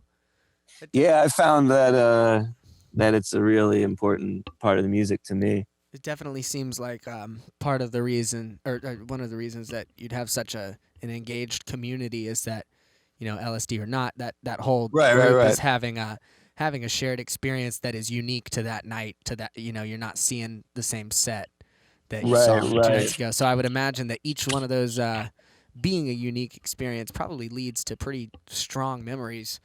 Yeah, I found that it's a really important part of the music to me. It definitely seems like part of the reason, or one of the reasons that you'd have such an engaged community is that, LSD or not, that whole group is having a shared experience that is unique to that night. To that, you're not seeing the same set that you saw 2 nights ago. So I would imagine that each one of those being a unique experience probably leads to pretty strong memories.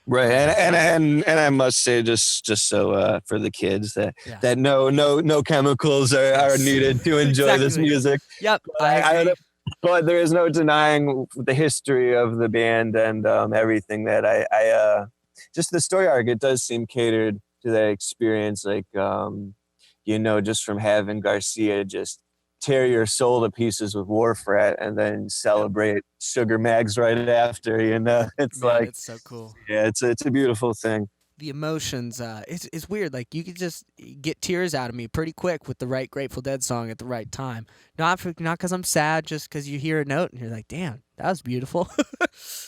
Right, and I must say, just so for the kids that no chemicals are needed to enjoy this music. Yep, but there is no denying the history of the band and everything that I just the story arc. It does seem catered to that experience, like just from having Garcia just tear your soul to pieces with Wharf Rat and then celebrate Sugar Mags right after. It's it's so cool. Yeah, it's a beautiful thing. the emotions, it's weird. Like you could just get tears out of me pretty quick with the right Grateful Dead song at the right time. Not because I'm sad, just because you hear a note and you're like, damn, that was beautiful.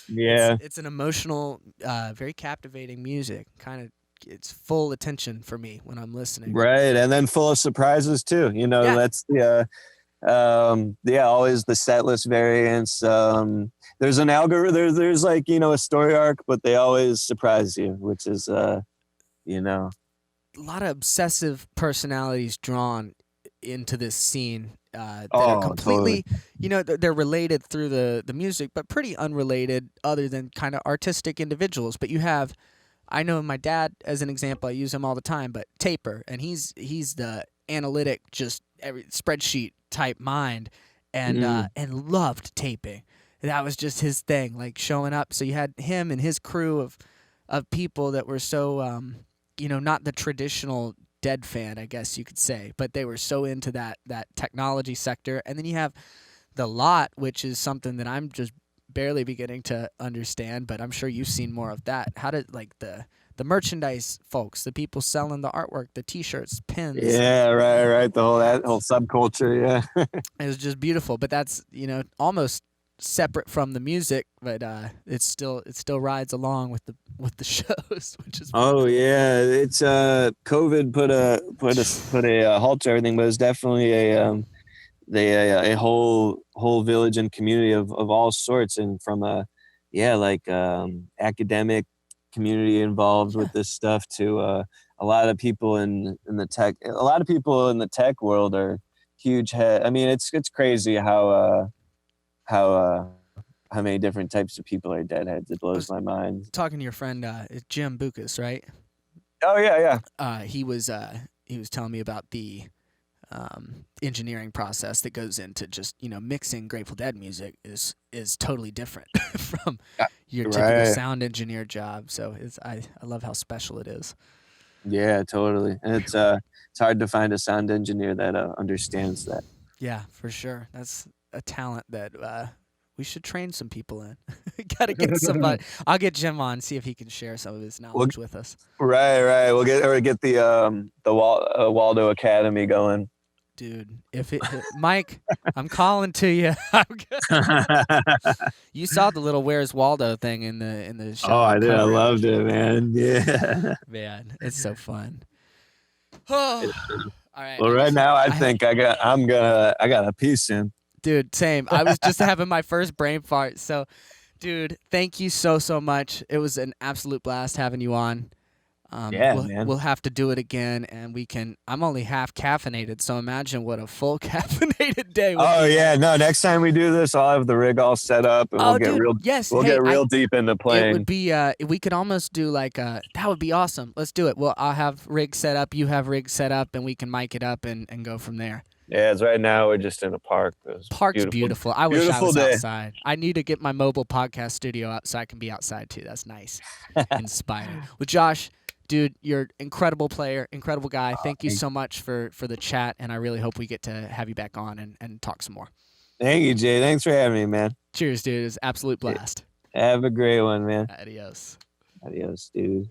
Yeah. It's an emotional, very captivating music. Kind of, it's full attention for me when I'm listening. Right. And then full of surprises too. You know, Yeah. that's the always the set list variants. There's an algorithm, there's like, you know, a story arc, but they always surprise you, which is you know. A lot of obsessive personalities drawn into this scene that Oh, are completely, totally. you know, they're related through the music, but pretty unrelated other than kind of artistic individuals. But you have, I know my dad as an example, I use him all the time, but Taper, and he's the analytic, just every spreadsheet type mind, and loved taping. That was just his thing, like showing up. So you had him and his crew of people that were so you know, not the traditional Dead fan, I guess you could say, but they were so into that technology sector. And then you have the Lot, which is something that I'm just barely beginning to understand, but I'm sure you've seen more of that. How did like the merchandise folks, the people selling the artwork, the T-shirts, pins? Yeah, right. That whole subculture, yeah. It was just beautiful. But that's, you know, almost separate from the music, but it still rides along with the shows, which is Oh yeah, it's COVID put a halt to everything, but it's definitely a whole village and community of all sorts, and from academic community involved with this stuff to a lot of people in the tech. A lot of people in the tech world are huge head. I mean, it's crazy how many different types of people are deadheads. It blows my mind. Talking to your friend Jim Bucas, right? Oh yeah. He was telling me about the engineering process that goes into just, you know, mixing Grateful Dead music is totally different from your typical sound engineer job. So I love how special it is. Yeah, totally. And it's hard to find a sound engineer that understands that. Yeah, for sure. That's a talent that we should train some people in. Gotta get somebody. I'll get Jim on, see if he can share some of his knowledge with us. Right. We'll get the Waldo Academy going. Dude, Mike, I'm calling to you. You saw the little "Where's Waldo" thing in the show. Oh, I did. I loved it, man. Yeah. Man, it's so fun. All right. Well, right now I think I got a piece in. Dude, same. I was just having my first brain fart. So, dude, thank you so much. It was an absolute blast having you on. Man. We'll have to do it again, and we can. I'm only half caffeinated, so imagine what a full caffeinated day would be. Oh yeah, no. Next time we do this, I'll have the rig all set up, and we'll get real deep into playing. It would be. We could almost do like that would be awesome. Let's do it. Well, I'll have rig set up. You have rig set up, and we can mic it up and go from there. Yeah, as right now we're just in a park. Park's beautiful. I wish I was outside. I need to get my mobile podcast studio out so I can be outside too. That's nice. Inspiring. Well, Josh, dude, you're an incredible player, incredible guy. Thank you so much for the chat, and I really hope we get to have you back on and talk some more. Thank you, Jay. Thanks for having me, man. Cheers, dude. It was an absolute blast. Have a great one, man. Adios. Adios, dude.